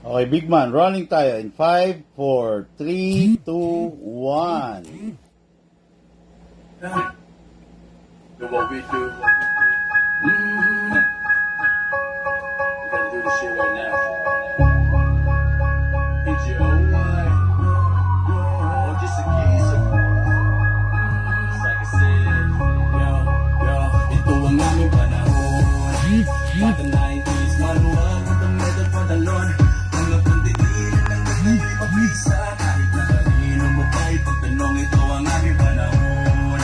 Okay, big man, rolling tayo in 5, 4, 3, 2, 1. Do what we do. We gotta do this shit right now. PGOY. Oh, just a geezer. It's like I said. Ito ang aming panahon. Bata 90s, manual at ang medal padalon. Mga pandidilan ng nagdali mabisa. Kahit na kanino mo pa ipagtanong, ito ang aming panahon.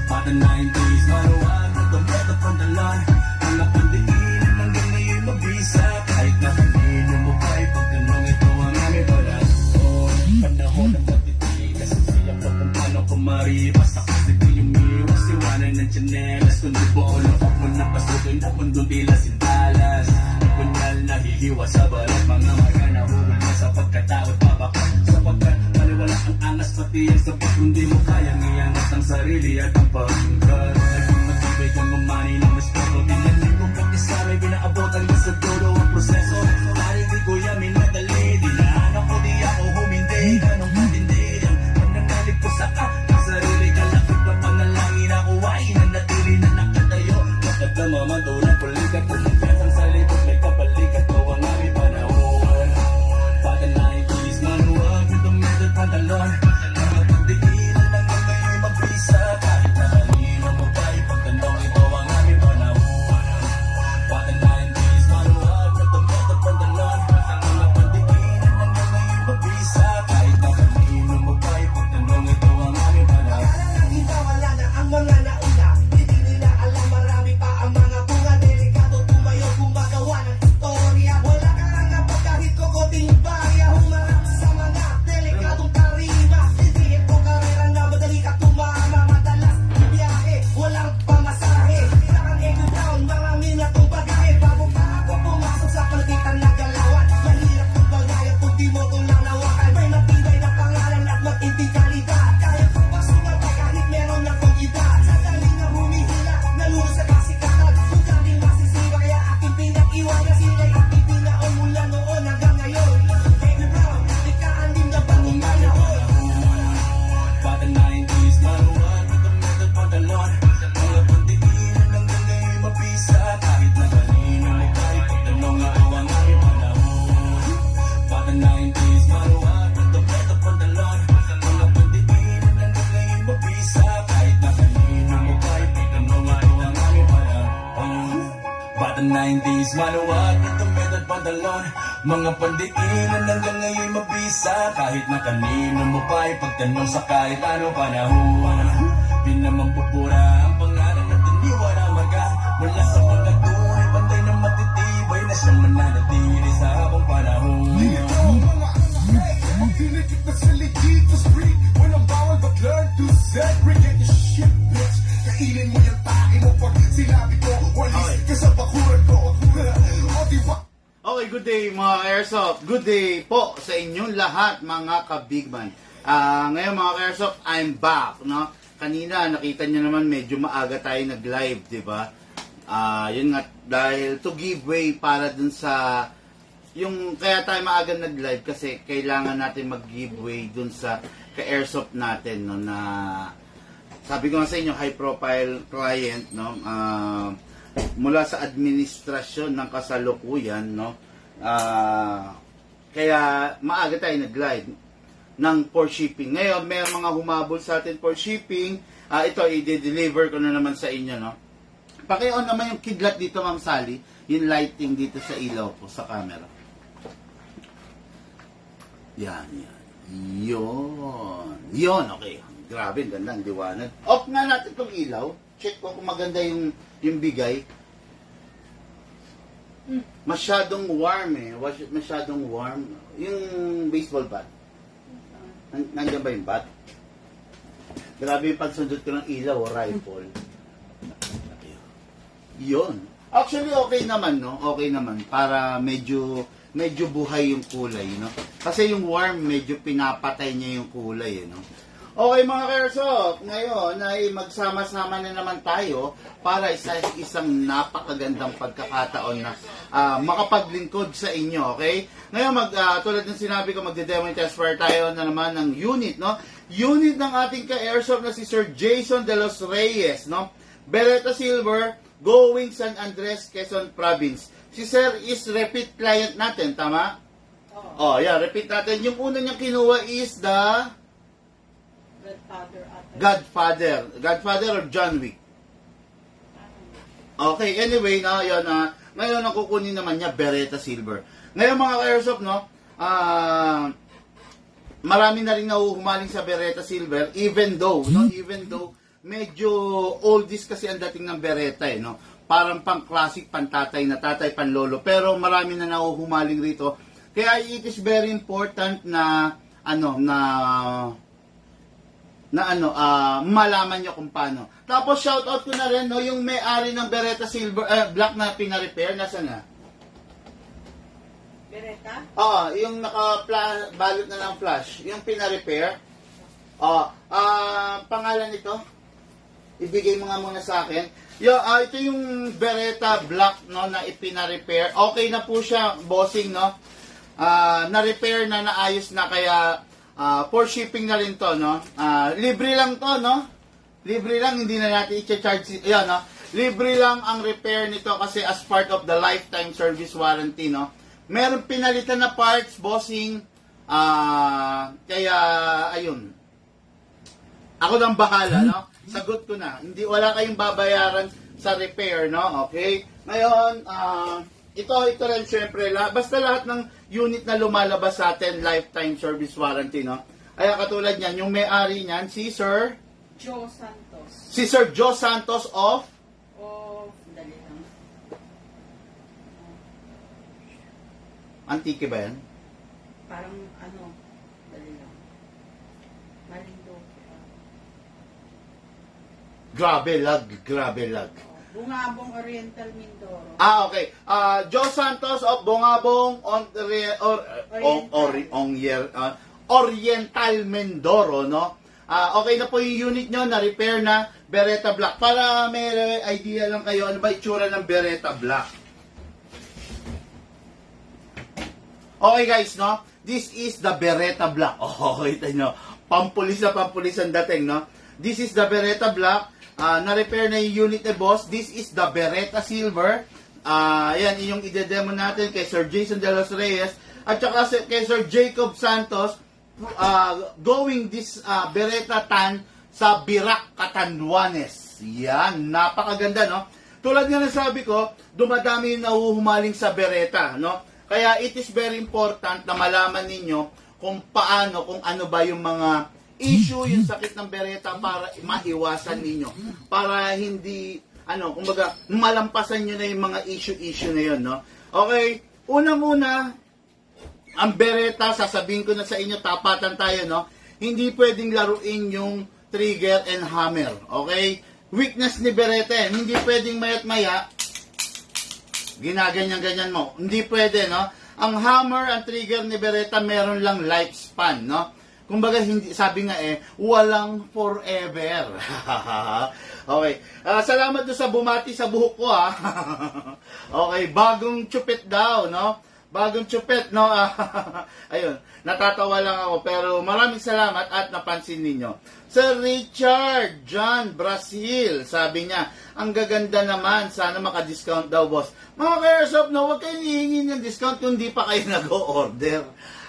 Bata 90s, manual at ang medal padalon. Mga pandidilan ng nagdali mabisa. Kahit na kanino mo pa ipagtanong, ito ang aming panahon. Panahon ng matitigas, siya pa kung paano kumari. Basta kasi ko yung iwas, iwanan ng tsinelas. Kundi buo lang ako na pasukin na mundo tila sintalas. Kunyal na hihiwa sa balat, mga marga huwag na sa pagkatao at babakot. Sapagkat maliwala ang angas pati ang sabot. Kundi mo kayang iangat ang sarili at ang pangkat. Naging matibay kang umani ng mas todo. Tinanin mo pati sa may binaabot ang nasa dulo ang proseso. Dahil di ko yamin madali, dinaan ako di ako humindi. Ganong matindi ang pananalig ko sa ang sarili. Kalakit pa panalangin ako ay nanatili na nakatayo. Bakit na mamatulang pulikat kung ang sa likod may kabalikat ko ang aming panahon. Bata 90s, manual with the metal pantalon. Mga pagdiinan ng ngayon mabisa. Kahit na kanino mo pa ipagtanong, ito ang aming panahon. Bata 90s, manual with the metal pantalon. Mga pagdiinan ng ngayon mabisa. Kahit na kanino mo pa ipagtanong, ito ang aming panahon. Wala na ang mga nauna. Hindi nila alam, marami pa ang mga bunga. Delikado tumayo, gumagawa ng istorya. Wala ka lang napag kahit kokoting barya. Humarap sa mga delikadong karima. Hindi ito karera na madali ka tumama. Madalas biyahe, walang pamasahe. Kailangan ego down, marami na itong bagahe. Bago pa ako pumasok sa pagitan na galawan. Mahirap kong bagaya kung di mo ito lalawakan. May matibay na pangalan at matinding kalidad. Kaya ko pa sumabay kahit meron akong iba. Sandali na humihila, naluro sa kasikatan. Kung kaming masisiwa kaya aking pinag-iwan. Sila'y aking pinaon mula noon hanggang ngayon. Baby Brown, ikaan din na bagong panahon. Bata 90s, manual with the metal pantalon. Mga pandiinan ng ngayon mabisa. Kahit na kanino mo pa ipagtanong, ito ang aming panahon. Bata 90s, manual with the metal pantalon. Mga pandiinan ng ngayon mabisa. Kahit na kanino mo pa ipagtanong, ito ang aming panahon. Bata 90s, manual with the metal pantalon. Mga pandiinan hanggang ngayon mabisa. Kahit na kanino mo pa ipagtanong sa kahit anong panahon. Pinamambubura ang pangalan at hindi wala maga. Mula sa mga tunay, pantay na matitibay na siyang mananatili sa habang panahon. Magdinikit na sa legit to street. Walang bawal but learn to segregate your shit, bitch. Kainin mo yung tae mo pag sinabi ko. Walis ka sa bakuran ko. O diba? Okay, good day mga Airsoft. Good day po sa inyong lahat mga ka-bigman. Ngayon mga Airsoft, I'm back, no? Kanina nakita niyo naman medyo maaga tayo nag-live, 'di ba? Yun nga dahil to give way para dun sa yung kaya tayo maaga nag-live kasi kailangan natin mag-giveaway dun sa ka-Airsoft natin, no, na sabi ko nga sa inyo high profile client, no? Mula sa administrasyon ng kasalukuyan, no? Kaya maaga tayo nag-live ng for shipping. Ngayon, may mga humabol sa atin for shipping. Ito, i-deliver ko na naman sa inyo, no? Paki-on naman yung kidlat dito, Ma'am Sally. Yung lighting dito sa ilaw ko, sa camera. Yan, yan. Yun, okay. Grabe, ganda, ang liwanag. Off nga natin itong ilaw. Check ko kung maganda yung bigay. Masyadong warm eh. Masyadong warm. Yung baseball bat. Nandiyan ba yung bat? Grabe yung pagsundot ko ng ilaw o rifle. Yun. Actually, okay naman, no? Okay naman. Para medyo buhay yung kulay, no? Kasi yung warm, medyo pinapatay niya yung kulay, no? Okay mga Kairsoft, ngayon ay magsama-sama na naman tayo para isang napakagandang pagkakataon na makapaglingkod sa inyo, okay? Ngayon, tulad ng sinabi ko, magde-demonstrate tayo na naman ng unit, no? Unit ng ating ka-Airsoft na si Sir Jason de los Reyes, no? Beretta Silver, going San Andres, Quezon Province. Si Sir is repeat client natin, tama? Oh, yeah, repeat natin. Yung una niyang kinuha is the Godfather of John Wick. Okay, anyway, yun, ngayon ang kukunin naman niya, Beretta Silver. Ngayon mga ka-Airsoft, no, marami na rin nahuhumaling sa Beretta Silver, even though, medyo oldies kasi ang dating ng Beretta, no? Parang pang-classic, pan-tatay na tatay, pan-lolo. Pero marami na nahuhumaling rito. Kaya it is very important na, malaman nyo kung paano. Tapos shoutout ko na rin, no, yung may-ari ng Beretta Silver, Black na pina-repair, nasa na? Beretta? Oo, yung naka-balot na ng flash, yung pina-repair. Pangalan nito, ibigay mo nga muna sa akin. Ito yung Beretta Black, no, na ipina-repair. Okay na po siya, bossing, no? Na-repair na, naayos na, kaya for shipping na rin to, no? Libre lang to, no? Libre lang, hindi na natin i-charge. Yan, no? Libre lang ang repair nito kasi as part of the lifetime service warranty, no? Meron pinalitan na parts, bossing. Kaya, ayun. Ako nang bahala, no? Sagot ko na. Wala kayong babayaran sa repair, no? Okay? Ngayon, ito rin syempre, basta lahat ng unit na lumalabas sa atin, lifetime service warranty, no? Ay katulad niyan, yung may-ari niyan, si Sir Joe Santos. Si Sir Joe Santos of Dali lang. Antique ba yan? Parang dali lang. Marinduque. Grabe lag. Bungabong Oriental Mindoro. Okay. Joe Santos of Bongabong Oriental Mindoro, no? Okay na po yung unit nyo, na-repair na Beretta Black. Para may idea lang kayo, ano ba itsura ng Beretta Black? Okay guys, no? This is the Beretta Black. Kita nyo. Pampulis ang dating, no? This is the Beretta Black. Na-repair na yung unit ni boss. This is the Beretta Silver. Yan, yung ide-demo natin kay Sir Jason de los Reyes. At saka kay Sir Jacob Santos. Going this Beretta Tan sa Birac, Catanduanes. Yan, napakaganda, no? Tulad nga ng sabi ko, dumadami yung nahuhumaling sa Beretta, no? Kaya it is very important na malaman ninyo kung paano, kung ano ba yung mga issue, yung sakit ng Beretta para maiwasan ninyo. Para hindi, kumbaga, malampasan nyo na yung mga issue na yun, no? Okay, unang-una, ang Beretta, sasabihin ko na sa inyo, tapatan tayo, no? Hindi pwedeng laruin yung trigger and hammer, okay? Weakness ni Beretta, hindi pwedeng mayat-maya, ginaganyan-ganyan mo. Hindi pwede, no? Ang hammer, ang trigger ni Beretta, meron lang lifespan, no? Kumbaga, hindi, sabi nga walang forever. Okay. Salamat doon sa bumati sa buhok ko, ha. Okay, bagong chupet daw, no? Bagong chupet, no? Ayun, natatawa lang ako, pero maraming salamat at napansin ninyo. Sir Richard John Brazil, sabi niya, ang gaganda naman, sana maka-discount daw, boss. Mga ka-Airsoft, no, huwag kayong hihingin ng discount kung di pa kayo nag-o-order.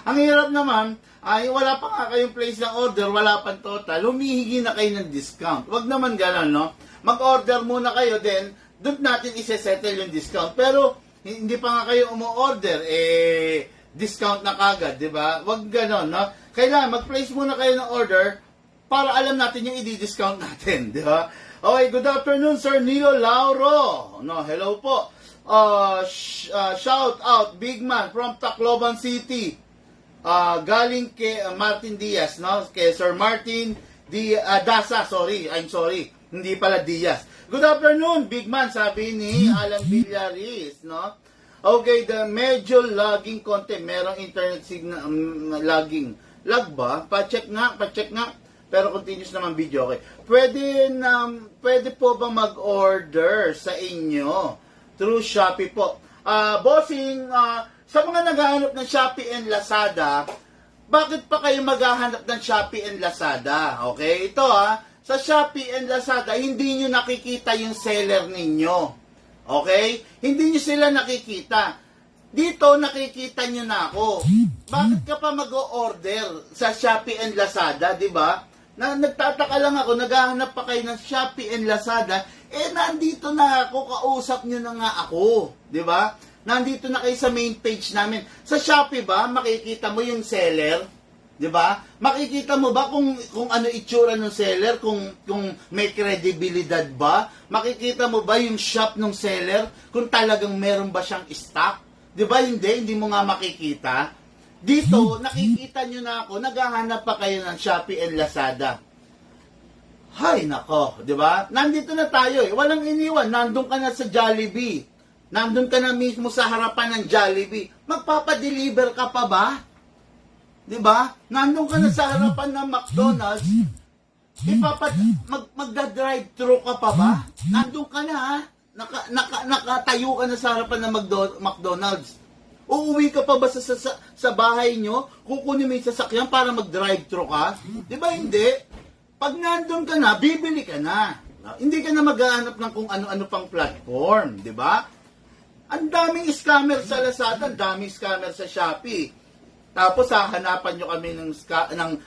Ang hirap naman, ay wala pa nga kayong place ng order, wala pang total, humihingi na kayo ng discount. Huwag naman gano'n, no? Mag-order muna kayo, then doon natin isa-settle yung discount. Pero, hindi pa nga kayo umu-order, discount na kagad, di ba? Huwag gano'n, no? Kailangan mag-place muna kayo ng order para alam natin yung i-discount natin, di ba? Okay, good afternoon, Sir Nilo Lauro. No, hello po. Shout out, big man from Tacloban City. Galing kay Martin Diaz, no? Kay Sir Martin Dasa, I'm sorry. Hindi pala Diaz. Good afternoon, big man, sabi ni Alan Villaris, no? Okay, medyo lagging konti. Merong internet signal lagging. Lag ba? Pa-check nga. Pero continuous naman video, okay. Pwede po ba mag-order sa inyo through Shopee po? Bossing, sa mga naghahanap ng Shopee and Lazada, bakit pa kayo maghahanap ng Shopee and Lazada? Okay, ito sa Shopee and Lazada, hindi nyo nakikita yung seller ninyo. Okay? Hindi nyo sila nakikita. Dito, nakikita nyo na ako. Bakit ka pa mag-o-order sa Shopee and Lazada, di ba? Nagtataka lang ako, naghahanap pa kayo ng Shopee and Lazada, nandito na ako, kausap nyo na nga ako. Di ba? Nandito na kayo sa main page namin. Sa Shopee ba, makikita mo yung seller? 'Di ba? Makikita mo ba kung ano itsura ng seller, kung may kredibilidad ba? Makikita mo ba yung shop ng seller kung talagang meron ba siyang stock? 'Di ba? Hindi mo nga makikita. Dito, nakikita nyo na ako, naghahanap pa kayo ng Shopee and Lazada. Hay nako, 'di ba? Nandito na tayo walang iniwan, nandun ka na sa Jollibee. Nandun ka na mismo sa harapan ng Jollibee. Magpapa-deliver ka pa ba? 'Di ba? Nandun ka na sa harapan ng McDonald's. Magda-drive-thru ka pa ba? Nandun ka na nakatayo ka na sa harapan ng McDonald's. Uuwi ka pa ba sa bahay nyo? Kukunin mo yung sasakyan para mag-drive-thru ka? 'Di ba hindi? Pag nandun ka na, bibili ka na. Hindi ka na maghahanap ng kung ano-ano pang platform, 'di ba? Ang daming scammer sa Lazada, ang daming scammer sa Shopee. Tapos hahanapan nyo kami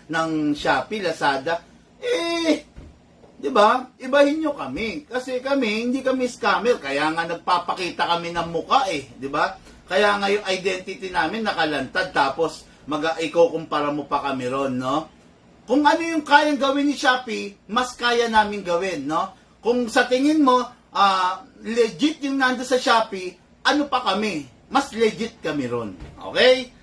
ng Shopee, Lazada. 'di ba? Ibahin nyo kami. Kasi kami, hindi kami scammer. Kaya nga nagpapakita kami ng muka 'di ba? Kaya nga yung identity namin nakalantad. Tapos ikukumpara mo pa kami ron, no? Kung ano yung kayang gawin ni Shopee, mas kaya namin gawin, no? Kung sa tingin mo, legit yung nando sa Shopee, ano pa kami? Mas legit kami ron. Okay?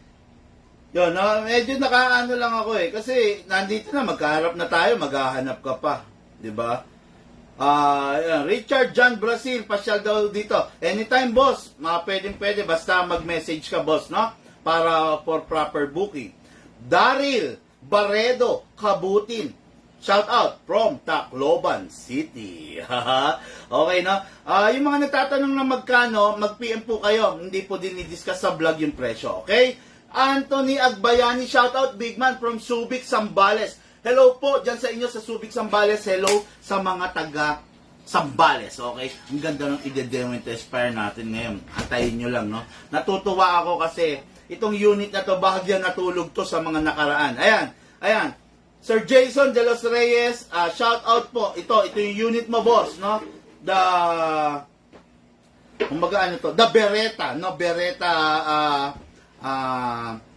Yun, medyo nakaano lang ako kasi nandito na, magkaharap na tayo, maghahanap ka pa. 'Di ba? Richard John Brazil, pasyal daw dito. Anytime, boss. Pwede, basta mag-message ka, boss, no? Para for proper booking. Daryl Barredo Kabutin. Shout out from Tacloban City. Okay, no? Yung mga nagtatanong na magkano, mag-PM po kayo. Hindi po dinidiscuss sa vlog yung presyo, okay? Anthony Agbayani, shout out, big man from Subic, Zambales. Hello po dyan sa inyo sa Subic, Zambales. Hello sa mga taga Zambales, okay? Ang ganda ng i-demo expire natin ngayon. Antayin nyo lang, no? Natutuwa ako kasi itong unit na to, bahagyan natulog to sa mga nakaraan. Ayan. Sir Jason De Los Reyes, shout out po. Ito yung unit mo, boss, no? The Beretta, no? Beretta,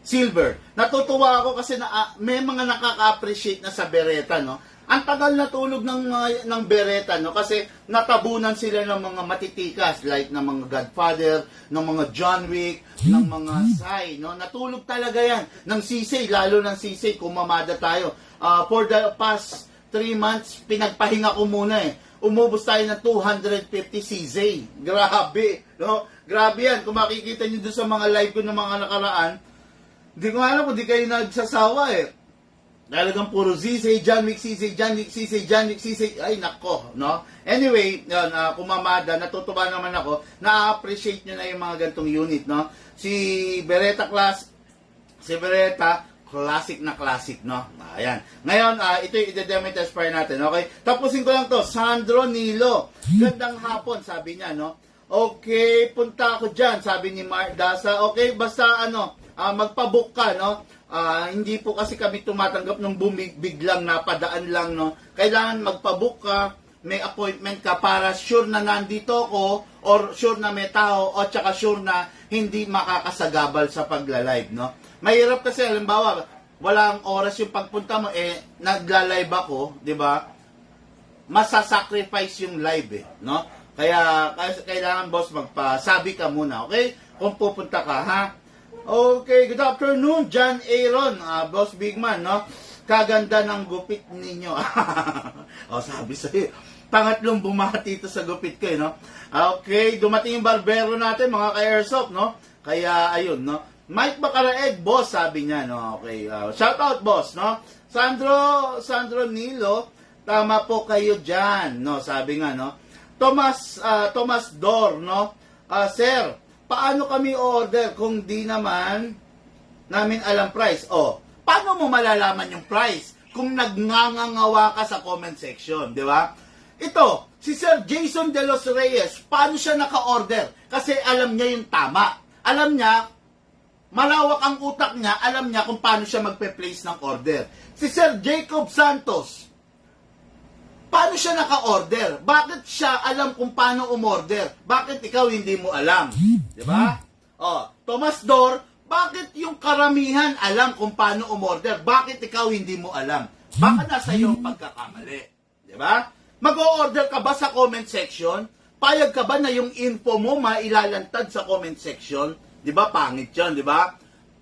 silver. Natutuwa ako kasi may mga nakaka-appreciate na sa Beretta, no? Ang tagal na tulog ng Beretta, no? Kasi natabunan sila ng mga matitikas like ng mga Godfather, ng mga John Wick, ng mga Sai, no? Natulog talaga yan. Ng Sisay, lalo ng Sisay, kumamada tayo. For the past 3 months, pinagpahinga ko muna Umubos tayo ng 250 CZ. Grabe, no? Grabe yan. Kung makikita nyo doon sa mga live ko ng mga nakaraan, hindi ko alam kung di kayo nagsasawa Talagang puro CZ, John Wick, CZ, John Wick, CZ, John Wick, CZ. Ay, nako, no? Anyway, yun, kumamada, natutuwa naman ako, na-appreciate nyo na yung mga gantong unit, no? Si Beretta, classic na classic, no? Ayan. Ngayon, ito yung i-demonstrate expire natin, okay? Tapusin ko lang to. Sandro Nilo. Gandang hapon, sabi niya, no? Okay, punta ako dyan, sabi ni Mark Dasa. Okay, basta magpabook ka, no? Hindi po kasi kami tumatanggap ng biglang napadaan lang, no? Kailangan magpabook ka, may appointment ka para sure na nandito ko, or sure na may tao, o tsaka sure na hindi makakasagabal sa pagla-live, no? Mahirap kasi, halimbawa, walang oras yung pagpunta mo, nagla-live ako, di ba? Masasacrifice yung live, no? Kaya kailangan, boss, magpasabi ka muna, okay? Kung pupunta ka, ha? Okay, good afternoon, John Aaron, Boss Big Man, no? Kaganda ng gupit ninyo. Sabi sa'yo, pangatlong bumati ito sa gupit ko, no? Okay, dumating yung barbero natin, mga ka-airsoft, no? Kaya, ayun, no? Mike Bacaraeg, boss, sabi niya, no? Okay, shout out, boss, no? Sandro Nilo, tama po kayo dyan, no? Sabi nga, no? Thomas Dor, no? Sir, paano kami order kung di naman namin alam price? Paano mo malalaman yung price kung nagngangangawa ka sa comment section, di ba? Ito, si Sir Jason De Los Reyes, paano siya naka-order? Kasi alam niya yung tama. Alam niya, malawak ang utak niya, alam niya kung paano siya magpe-place ng order. Si Sir Jacob Santos, paano siya naka-order? Bakit siya alam kung paano umorder? Bakit ikaw hindi mo alam? Di ba? Thomas Dor, bakit yung karamihan alam kung paano umorder? Bakit ikaw hindi mo alam? Baka nasa iyo ang pagkakamali. Di ba? Mag-o-order ka ba sa comment section? Payag ka ba na yung info mo mailalantad sa comment section? Di ba? Pangit yan, di ba?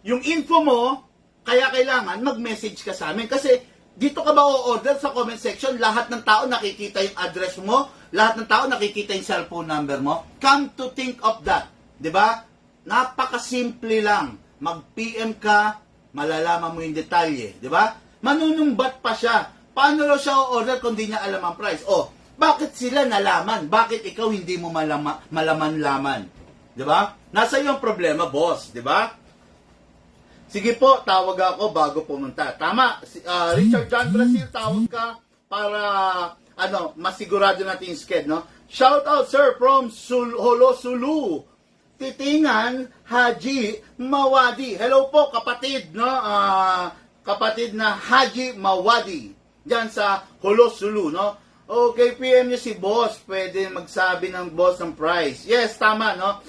Yung info mo, kaya kailangan mag-message ka sa amin. Kasi dito ka ba o-order sa comment section, lahat ng tao nakikita yung address mo, lahat ng tao nakikita yung cellphone number mo. Come to think of that, di ba? Napakasimple lang. Mag-PM ka, malalaman mo yung detalye, di ba? Manunumbat pa siya. Paano raw siya o-order kung di niya alam ang price? Bakit sila nalaman? Bakit ikaw hindi mo malaman-laman? Di ba? Nasa iyo ang problema, boss, di ba? Sige po, tawag ako bago pumunta. Tama, Richard John Brazil, tawag ka para masigurado natin yung sked, no? Shout out, sir, from Holo Sulu. Titingan Haji Mawadi. Hello po, kapatid, no? Kapatid na Haji Mawadi. Diyan sa Holo Sulu, no? Okay, PM niyo si boss. Pwede magsabi ng boss ng price. Yes, tama, no?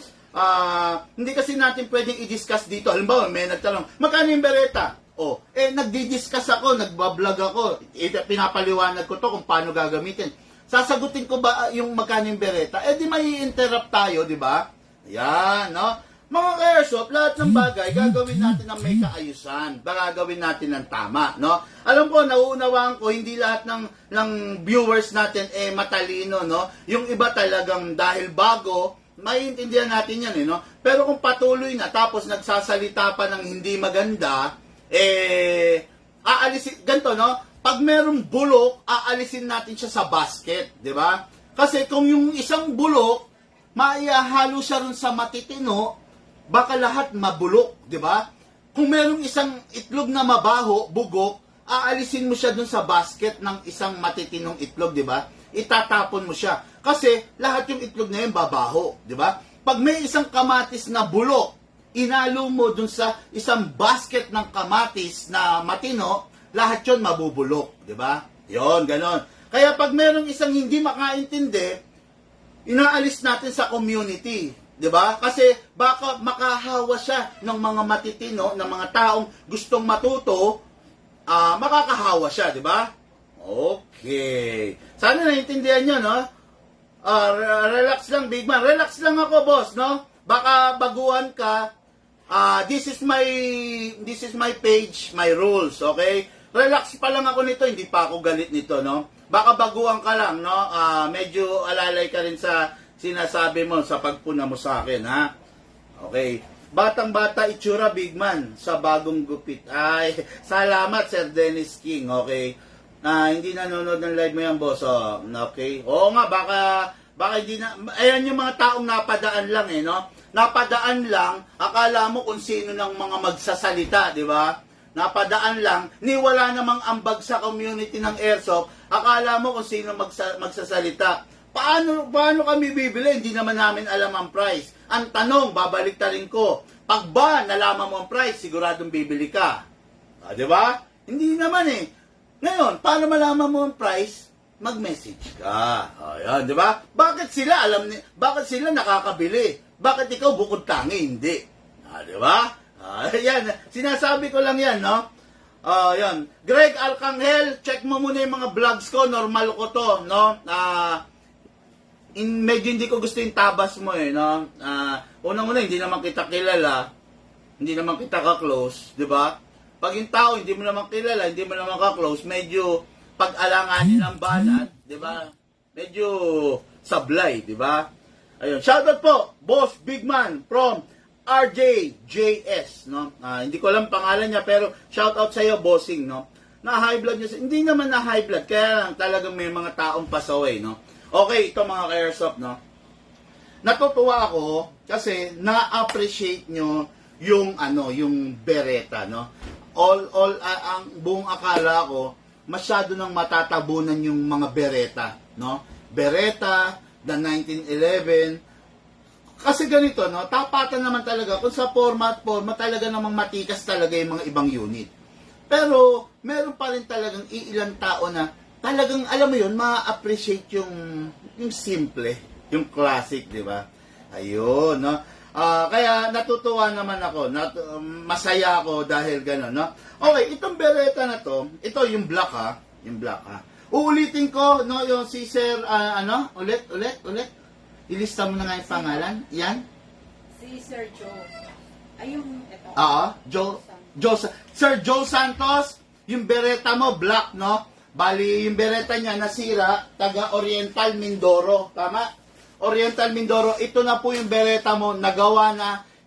Hindi kasi natin pwedeng i-discuss dito. Halimbawa, may nagtanong, magkano yung bereta? Nagdi-discuss ako, nagbablog ako. Pinapaliwanag ko to kung paano gagamitin. Sasagutin ko ba yung magkano yung bereta? Di may interrupt tayo, di ba? Yan, no? Mga ka-airsoft, lahat ng bagay, gagawin natin ng may kaayusan. Gagawin natin ng tama, no? Alam ko, nauunawaan ko, hindi lahat ng viewers natin matalino, no? Yung iba talagang dahil bago, maiintindihan natin yan, no? Pero kung patuloy na, tapos nagsasalita pa ng hindi maganda, aalisin, ganito, no? Pag merong bulok, aalisin natin siya sa basket, di ba? Kasi kung yung isang bulok, maihahalo siya rin sa matitino, baka lahat mabulok, di ba? Kung merong isang itlog na mabaho, bugok, aalisin mo siya dun sa basket ng isang matitinong itlog, di ba? Itatapon mo siya. Kasi lahat yung itlog na yun babaho, di ba? Pag may isang kamatis na bulok, inalo mo dun sa isang basket ng kamatis na matino, lahat yun mabubulok, di ba? Yon, ganon. Kaya pag merong isang hindi makaintindi, inaalis natin sa community, di ba? Kasi baka makahawa siya ng mga matitino, ng mga taong gustong matuto, makakahawa siya, di ba? Okay. Sana naintindihan nyo, no? Relax lang, big man. Relax lang ako, boss, no? Baka baguhan ka. This is my page, my rules, okay? Relax pa lang ako nito, hindi pa ako galit nito, no? Baka baguhan ka lang, no? Medyo alalay ka rin sa sinasabi mo sa pagpuna mo sa akin, ha? Okay. Batang-bata itsura, big man, sa bagong gupit. Ay, salamat, Sir Dennis King, okay? Hindi nanonood ng live mo yan, boss, okay? Oo nga, baka hindi na, ayan yung mga taong napadaan lang, no? Napadaan lang, akala mo kung sino ng mga magsasalita, di ba? Napadaan lang, wala namang ambag sa community ng airsoft, akala mo kung sino magsasalita. Paano kami bibili? Hindi naman namin alam ang price. Ang tanong, babalik rin ko, pag ba nalaman mo ang price, siguradong bibili ka. Di ba? Hindi naman Ngayon, paano malaman mo ang price? Mag-message ka. Ayan, di ba? Bakit sila nakakabili? Bakit ikaw bukod tangi? Hindi. Di ba? Ayan, sinasabi ko lang yan, no? Yan. Greg Alcanghel, check mo muna yung mga vlogs ko, normal ko to, no? Medyo hindi ko gusto yung tabas mo, no? Unang-una, hindi naman kita kilala, hindi naman kita ka-close, di ba? Pag yung tao, hindi mo naman kilala, hindi mo naman ka-close, medyo pag-alanganin ang banat, di ba? Medyo sablay, di ba? Ayun, shoutout po, Boss Big Man from RJ JS, no? Hindi ko alam pangalan niya, pero shout out sa iyo, bossing, no? Na high blood niya. Hindi naman na high blood, kaya lang talagang may mga taong pasaway, no? Okay, ito mga ka-airsoft, no? Natutuwa ako kasi na-appreciate nyo yung yung Beretta, no? Ang buong akala ko, masyado nang matatabunan yung mga Beretta, no? Beretta, the 1911. Kasi ganito, no? Tapatan naman talaga kung sa format talaga namang matikas talaga yung mga ibang unit. Pero meron pa rin talagang iilang tao na talagang alam mo yun, ma-appreciate yung simple, yung classic, di ba? Ayun, no? Kaya natutuwa naman ako, masaya ako dahil gano'n, no? Okay, itong Beretta na to, ito yung black ha, Uulitin ko, no, yung si Sir, ulit. Ilista mo na nga yung pangalan, yan? Si Sir Joe. Ay, yung ito. Sir Joe Santos, yung Beretta mo, black, no? Bali, yung Beretta niya nasira, taga Oriental Mindoro, tama? Oriental Mindoro, ito na po yung Beretta mo,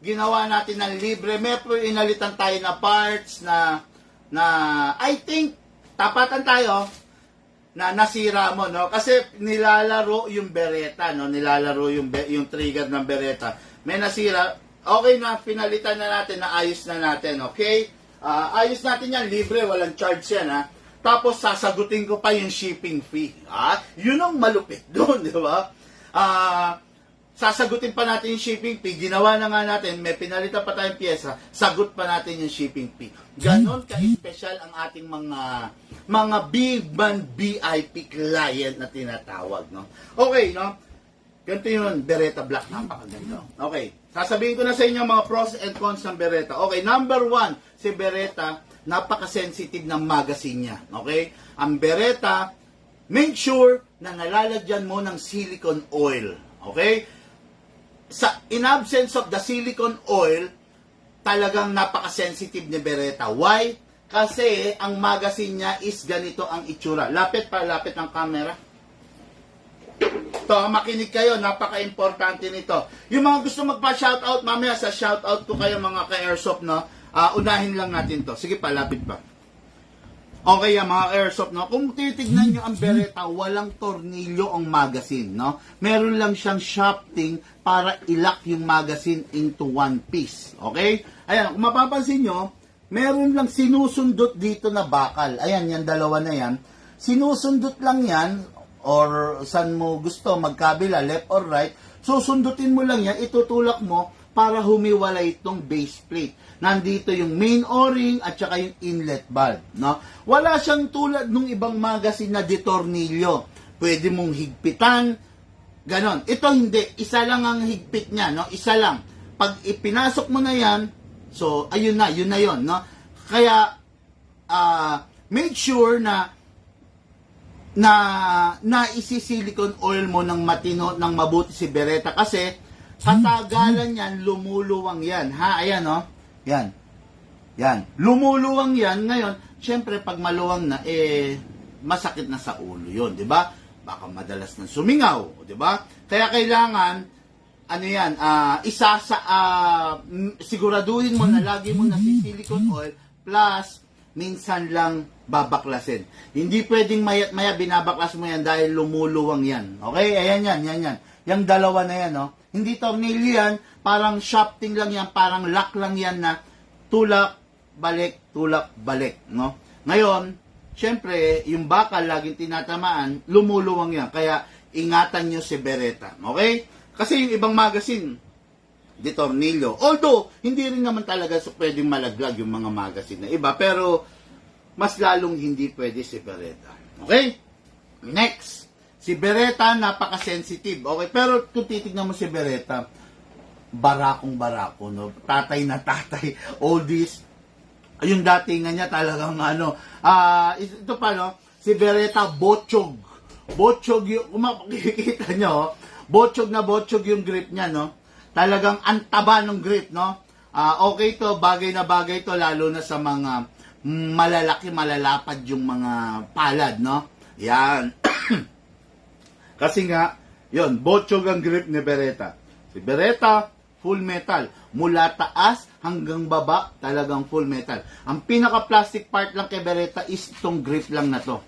ginawa natin ng libre. May po inalitan tayo na parts na I think, tapatan tayo, na nasira mo, no? Kasi nilalaro yung Beretta, no? Nilalaro yung trigger ng Beretta. May nasira. Okay na, pinalitan na natin, naayos na natin, okay? Ayos natin yan, libre, walang charge yan, ha? Tapos sasagutin ko pa yung shipping fee. Yun ang malupit doon, di ba? Sasagutin pa natin yung shipping fee. Ginawa na nga natin, may pinalitan pa tayong pyesa, sagot pa natin yung shipping fee. Ganon ka-special ang ating mga big man VIP client na tinatawag, no? Okay, no? Ganito yun, Beretta Black, napakaganda. Okay, sasabihin ko na sa inyo mga pros and cons ng Beretta. Okay, number 1, si Beretta, napaka-sensitive ng magazine niya. Okay? Ang Beretta, make sure na nalalagyan mo ng silicone oil. Okay? In absence of the silicone oil, talagang napaka-sensitive ni Beretta. Why? Kasi ang magazine niya is ganito ang itsura. Lapit ng camera. To, makinig kayo, napaka-importante nito. Yung mga gusto magpa-shoutout, mamaya sa shoutout ko kayo mga ka-airsoft, no? Unahin lang natin to. Sige pa, lapit pa. Okay, mga airsoft, no? Kung titignan nyo ang Beretta, walang tornilyo ang magazine, no? Meron lang siyang shafting para ilock yung magazine into one piece. Okay? Ayan, kung mapapansin nyo, meron lang sinusundot dito na bakal. Ayan, yan, dalawa na yan. Sinusundot lang yan, or saan mo gusto, magkabila, left or right, susundutin mo lang yan, itutulak mo para humiwalay itong base plate. Nandito yung main o-ring at saka yung inlet valve, no? Wala siyang tulad nung ibang magazine na detornilyo. Pwede mong higpitan, ganon. Ito hindi, isa lang ang higpit niya, no? Isa lang. Pag ipinasok mo na yan, so ayun na yon, no? Kaya make sure na isi-silicone oil mo ng matino, ng mabuti si Beretta kasi sa tagalan yan, lumuluwang yan. Ha? Ayan, no? Yan. Yan. Lumuluwang yan. Ngayon, syempre, pag maluwang na, masakit na sa ulo yun, di ba? Baka madalas nang sumingaw, di ba? Kaya kailangan, siguraduhin mo na lagi mo na si silicone oil plus minsan lang babaklasin. Hindi pwedeng mayat-maya binabaklas mo yan dahil lumuluwang yan. Okay? Ayan yan. Yung dalawa na yan, no? Hindi tornilyo yan, parang shafting lang yan, parang lock lang yan na tulak, balik, no? Ngayon, syempre, yung bakal laging tinatamaan, lumuluwang yan. Kaya, ingatan nyo si Beretta. Okay? Kasi yung ibang magazine, di tornilyo. Although, hindi rin naman talaga pwedeng malaglag yung mga magazine na iba, pero mas lalong hindi pwede si Beretta. Okay? Next, si Beretta napaka-sensitive. Okay, pero kung titignan mo si Beretta, barakong-barako, no? Tatay na tatay. All this, yung datingan niya talagang ito pa, no? Si Beretta, botchog. Botchog yung, kung makikita nyo, botchog na botchog yung grip niya, no? Talagang antaba ng grip, no? Okay to, bagay na bagay to, lalo na sa mga malalapad yung mga palad, no? Yan. Kasi nga, yun, botchog ang grip ni Beretta. Si Beretta, full metal. mula taas hanggang baba, talagang full metal. Ang pinaka-plastic part lang kay Beretta is itong grip lang na to.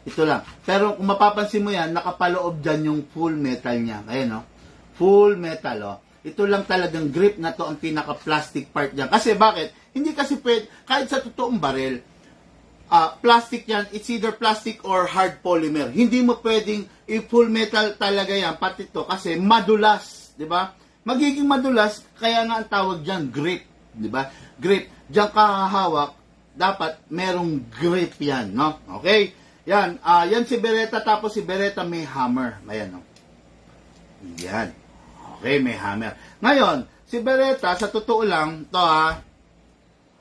Ito lang. Pero kung mapapansin mo yan, nakapaloob dyan yung full metal niya. Ayan, no? Full metal, oh. Ito lang talagang grip na to ang pinaka-plastic part niya. Kasi bakit? Hindi kasi pwede, kahit sa totoong barel, plastic yan, it's either plastic or hard polymer. Hindi mo pwedeng i-full metal talaga yan, pati to, kasi madulas, di ba? Magiging madulas, kaya nga ang tawag dyan, grip, di ba? Grip. Diyan ka hawak, dapat merong grip yan, no? Okay? Yan, yan si Beretta, tapos si Beretta may hammer. Ayan, no? Yan. Okay, may hammer. Ngayon, si Beretta, sa totoo lang, to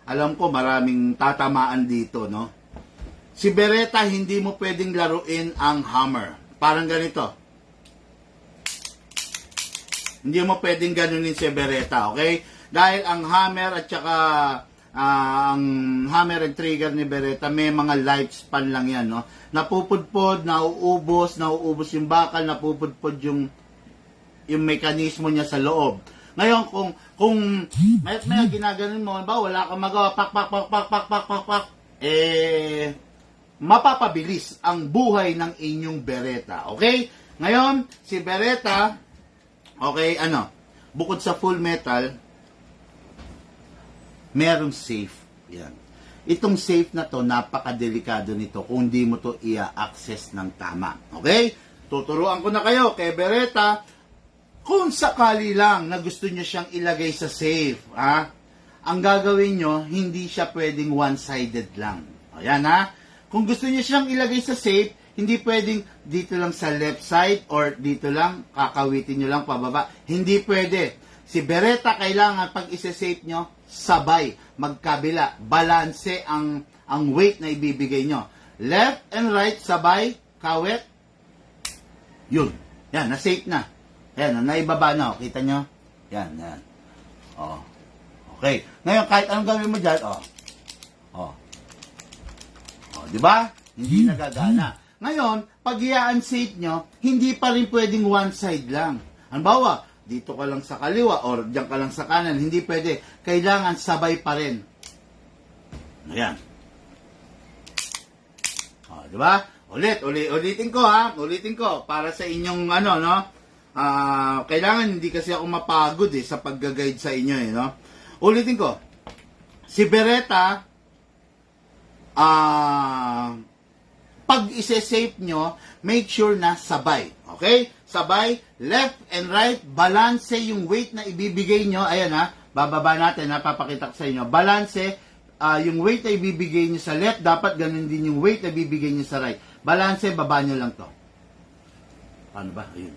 alam ko maraming tatamaan dito, no? Si Beretta, hindi mo pwedeng laruin ang hammer. Parang ganito. Hindi mo pwedeng ganunin si Beretta, okay? Dahil ang hammer at saka ang hammer and trigger ni Beretta, may mga lifespan lang yan, no? Napupudpod, nauubos yung bakal, napupudpod yung mekanismo niya sa loob. Ngayon, kung may ginaganon mo, ba, wala kang magawa, pak, mapapabilis ang buhay ng inyong Beretta. Okay? Ngayon, si Beretta, okay, bukod sa full metal, merong safe. Yan. Itong safe na to, napakadelikado nito kung di mo to i-access ng tama. Okay? Tuturuan ko na kayo kay Beretta, kung sakali lang na gusto nyo siyang ilagay sa safe, ang gagawin nyo, hindi siya pwedeng one-sided lang. Ayan, Kung gusto nyo siyang ilagay sa safe, hindi pwedeng dito lang sa left side or dito lang, kakawitin nyo lang pababa. Hindi pwede. Si Beretta, kailangan pag isa-safe nyo, sabay, magkabila, balanse ang weight na ibibigay nyo. Left and right, sabay, kawit, yun. Yan, na-safe na. Yan, naibaba na, kita nyo? Yan. Okay. Ngayon, kahit anong gawin mo dyan, di ba? Hindi nagagana. Ngayon, pag i-unsafe nyo, hindi pa rin pwedeng one side lang. Halimbawa, dito ka lang sa kaliwa or diyan ka lang sa kanan, hindi pwede. Kailangan sabay pa rin. Ayan. Di ba? Ulitin ko, Ulitin ko para sa inyong kailangan hindi kasi ako mapagod sa pagga-guide sa inyo no? Ulitin ko. Si Beretta, pag ise-safe nyo, make sure na sabay. Okay? Sabay, left and right, balance yung weight na ibibigay nyo. Ayan bababa natin, papakita ko sa inyo. Balance, yung weight na ibibigay nyo sa left, dapat ganun din yung weight na ibibigay nyo sa right. Balance, baba nyo lang to. Paano ba? Ayun.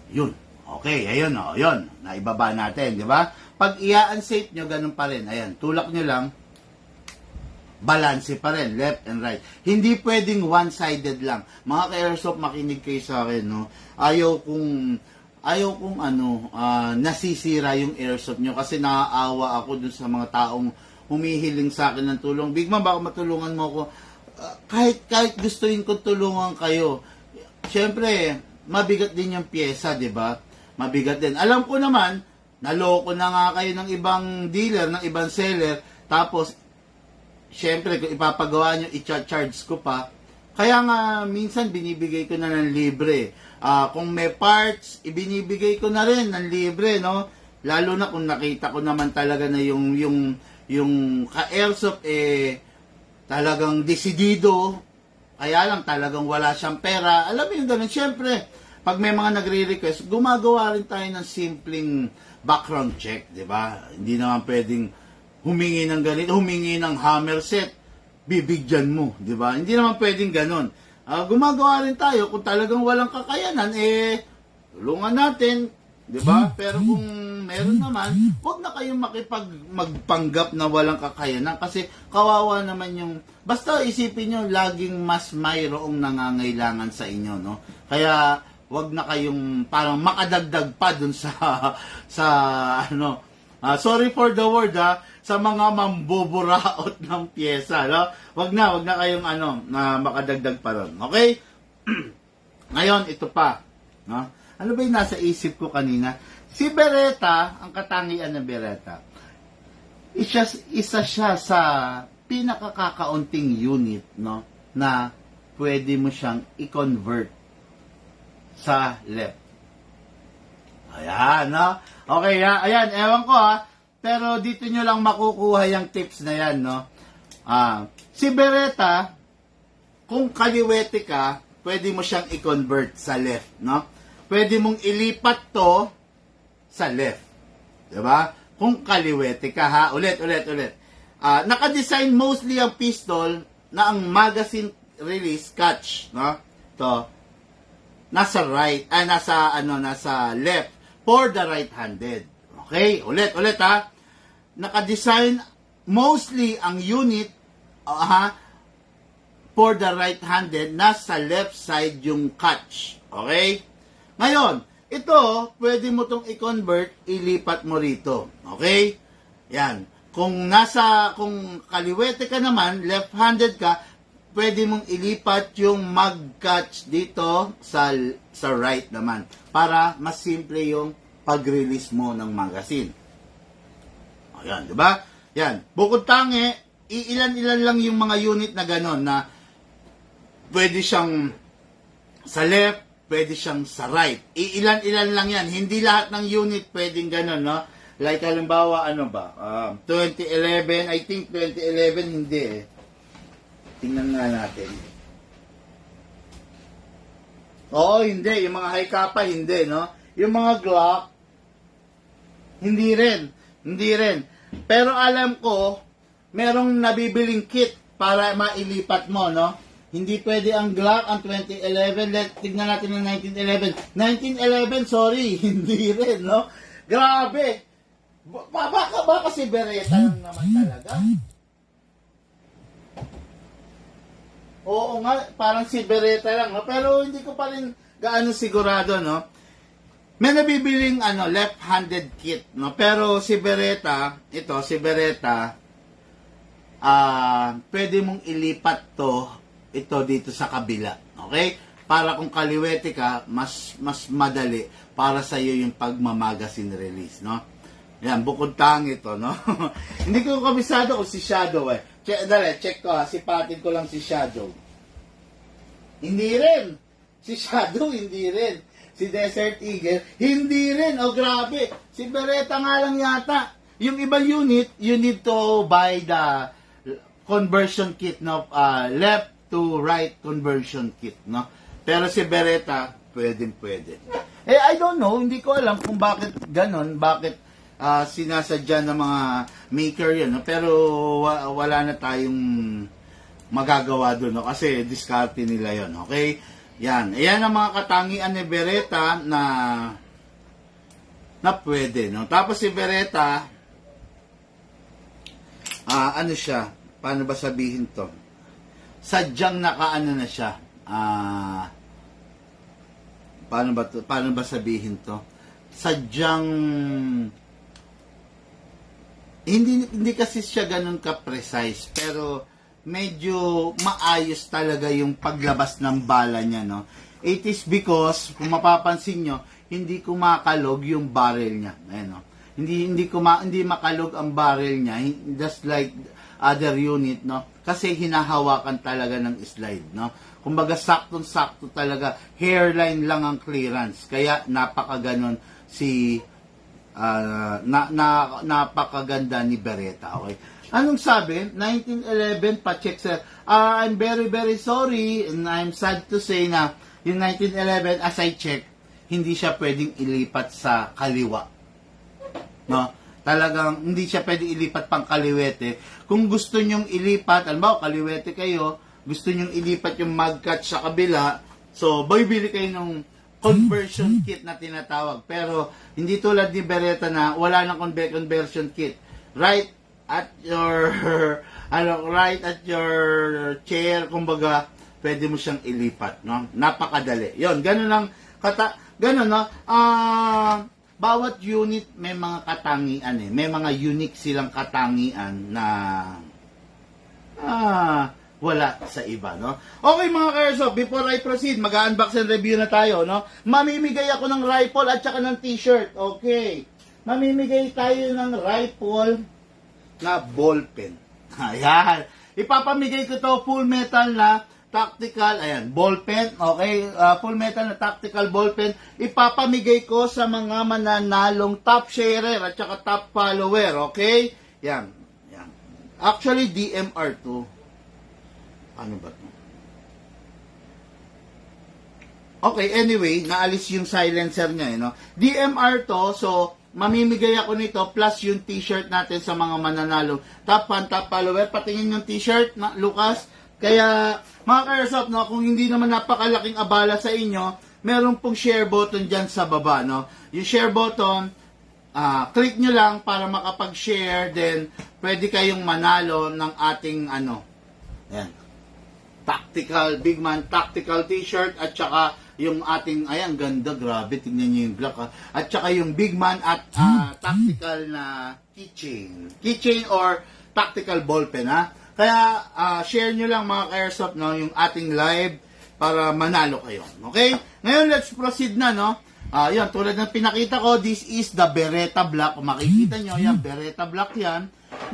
Yun. Okay, ayun yun. Naibaba natin, di ba? Pag i-unsafe nyo, ganun pa rin. Ayan, tulak nyo lang. Balance pa rin, left and right. Hindi pwedeng one-sided lang. Mga ka-airsoft, makinig kayo sa akin, no? Ayaw kong nasisira yung airsoft nyo kasi naaawa ako dun sa mga taong humihiling sa akin ng tulong. Big Man, baka matulungan mo ako. Kahit gustuin ko tulungan kayo. Siyempre, mabigat din yung pyesa, di ba? Mabigat din. Alam ko naman, naloko na nga kayo ng ibang dealer, ng ibang seller, tapos, syempre, kung ipapagawa nyo, i-charge ko pa. Kaya nga, minsan, binibigay ko na ng libre. Kung may parts, ibinibigay ko na rin ng libre, no? Lalo na kung nakita ko naman talaga na yung ka-airsoft, talagang desidido, kaya lang talagang wala siyang pera. Alam mo yung ganun, syempre, pag may mga nagre-request, gumagawa rin tayo ng simpleng background check, di ba? Hindi naman pwedeng humingi ng ganito, humingi ng hammer set, bibigyan mo, di ba? Hindi naman pwedeng ganun. Gumagawa rin tayo, kung talagang walang kakayanan, tulungan natin, di ba? Pero kung meron naman, huwag na kayong magpanggap na walang kakayanan kasi kawawa naman yung, basta isipin nyo, laging mas mayroong nangangailangan sa inyo, no? Kaya, huwag na kayong parang makadagdag pa dun sorry for the word, sa mga mambuburaot ng pyesa, no? Wag na kayong na makadagdag pa ron. Okay? Ngayon, ito pa, no? Ano ba yung nasa isip ko kanina? Si Beretta, ang katangian ng Beretta, isa siya sa pinakakakaunting unit, no, na pwede mo siyang i-convert sa left. Ayan, no? Okay, ayan, ewan ko ha. Pero dito nyo lang makukuha yung tips na yan, no? Si Beretta, kung kaliwete ka, pwede mo siyang i-convert sa left, no? Pwede mong ilipat to sa left. Diba? Kung kaliwete ka, ha? Ulit. Naka-design mostly ang pistol na ang magazine release catch, no? To nasa left for the right-handed. Okay? Ulit ha. Naka-design mostly ang unit for the right-handed, nasa left side yung catch. Okay? Ngayon, ito, pwede mo tong i-convert, ilipat mo rito. Okay? Yan. Kung kaliwete ka naman, left-handed ka, pwede mong ilipat yung mag-catch dito sa right naman para mas simple yung pag-release mo ng magazine. Ayan, di ba? Yan. Bukod tangi, ilan-ilan lang yung mga unit na gano'n na pwede siyang sa left, pwede siyang sa right. Ilan-ilan lang yan. Hindi lahat ng unit pwedeng gano'n, no? Like, halimbawa, 2011, I think 2011, hindi eh. Tingnan nga natin. Oo, hindi. Yung mga high kappa, hindi, no? Yung mga Glock, hindi rin. Pero alam ko, merong nabibiling kit para mailipat mo, no? Hindi pwede ang Glock, ang 2011. Tignan natin ang 1911. 1911, sorry, hindi rin, no? Grabe. Baka si Beretta lang naman talaga. Oo nga, parang si Beretta lang, no? Pero hindi ko pa rin gaano sigurado, no? May nabibiling left-handed kit, no? Pero si Beretta, pwede mong ilipat ito dito sa kabila, okay? Para kung kaliwete ka, mas madali para sa iyo yung pagmamagazine release, no? Yan, bukod tangi ito, no? Hindi ko kabisado kung si Shadow, eh. Check ko, sipatin ko lang si Shadow. Hindi rin. Si Shadow, hindi rin. Si Desert Eagle, hindi rin. Oh, grabe. Si Beretta nga lang yata. Yung ibang unit, you need to buy the conversion kit, no? Left to right conversion kit, no? Pero si Beretta, pwede. I don't know. Hindi ko alam kung bakit ganon. Bakit sinasadya ng mga maker yan, no? Pero wala na tayong magagawa doon, no? Kasi discarte nila yon, okay? Yan. Ayan ang mga katangian ni Beretta na pwede, no? Tapos si Beretta, ano siya? Paano ba sabihin to? Sadyang nakaano na siya. Paano ba sabihin to? Sadyang hindi kasi siya ganun ka-precise, pero medyo maayos talaga yung paglabas ng bala niya, no? It is because, kung mapapansin nyo, hindi kumakalog yung barrel niya. Ayan, no? Hindi makalog ang barrel niya, just like other unit, no? Kasi hinahawakan talaga ng slide, no? Kumbaga, saktong-sakto talaga, hairline lang ang clearance. Kaya napakaganon napakaganda ni Beretta, okay? Anong sabi? 1911, pa-check sir. I'm very, very sorry and I'm sad to say na yung 1911, as I check, hindi siya pwedeng ilipat sa kaliwa. No? Talagang hindi siya pwedeng ilipat pang kaliwete. Kung gusto nyong ilipat, alam kaliwete kayo, gusto nyong ilipat yung mag-cut sa kabila, so, bibili kayo ng conversion kit na tinatawag. Pero, hindi tulad ni Beretta na wala nang conversion kit. Right at your chair, kumbaga, pwede mo siyang ilipat, no? Napakadali. Yon, ganun lang, ganun, no? Bawat unit may mga katangian, eh. May mga unique silang katangian na wala sa iba, no? Okay mga ka-airsoft, before I proceed, mag-unbox and review na tayo, no? Mamimigay ako ng rifle at saka ng t-shirt, okay? Mamimigay tayo ng rifle na ballpen. Ayan. Ipapamigay ko to full metal na tactical, ayan, ballpen, okay? Full metal na tactical ballpen. Ipapamigay ko sa mga mananalong top sharer at saka top follower, okay? Yan. Yan. Actually, DMR to. Ano ba to? Okay, anyway, naalis yung silencer niya, no? DMR to, so mamimigay ako nito plus yung t-shirt natin sa mga mananalo. Top fan, top follower, patingin yung t-shirt, na, Lucas. Kaya, mga ka-airsoft, no, kung hindi naman napakalaking abala sa inyo, meron pong share button dyan sa baba, no? Yung share button, click nyo lang para makapag-share, then pwede kayong manalo ng ating, yan, tactical, big man, tactical t-shirt, at saka yung ating, ayan, ganda, grabe, tignan nyo yung black, ha? At saka yung big man at tactical na keychain. Keychain or tactical ballpen, ha? Kaya, share nyo lang mga ka-airsoft, no, yung ating live para manalo kayo. Okay? Ngayon, let's proceed na, no? Yan, tulad ng pinakita ko, this is the Beretta Black. Kung makikita nyo, yan, Beretta Black yan.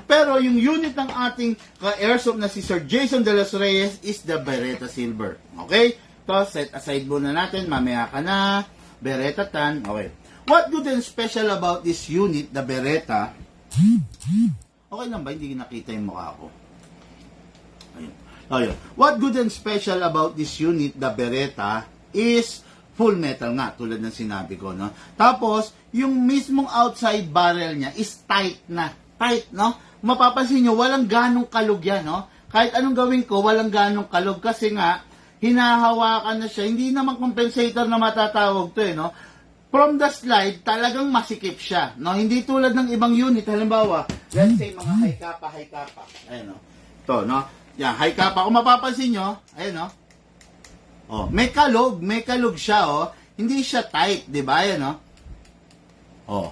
Pero yung unit ng ating ka-airsoft na si Sir Jason De Los Reyes is the Beretta Silver. Okay? So, set aside muna natin. Mamaya ka na. Beretta Tan. Okay. What good and special about this unit, the Beretta? Okay lang ba? Hindi nakita yung mukha ko. Ayun. Ayun. What good and special about this unit, the Beretta, is full metal nga, tulad ng sinabi ko, no? Tapos, yung mismong outside barrel niya is tight na. Tight, no? Mapapansin nyo, walang ganong kalog yan, no? Kahit anong gawin ko, walang ganong kalog kasi nga, hinahawakan na siya. Hindi naman compensator na matatawag to, eh, no? From the slide, talagang masikip siya, no? Hindi tulad ng ibang unit, halimbawa, let's say, mga high kappa. Ayan, no? Ito, no? Yan, high kappa. Kung mapapansin nyo, ayan, no? Oh, may kalog siya, oh. Hindi siya tight, di ba? Ayan, no? Oh.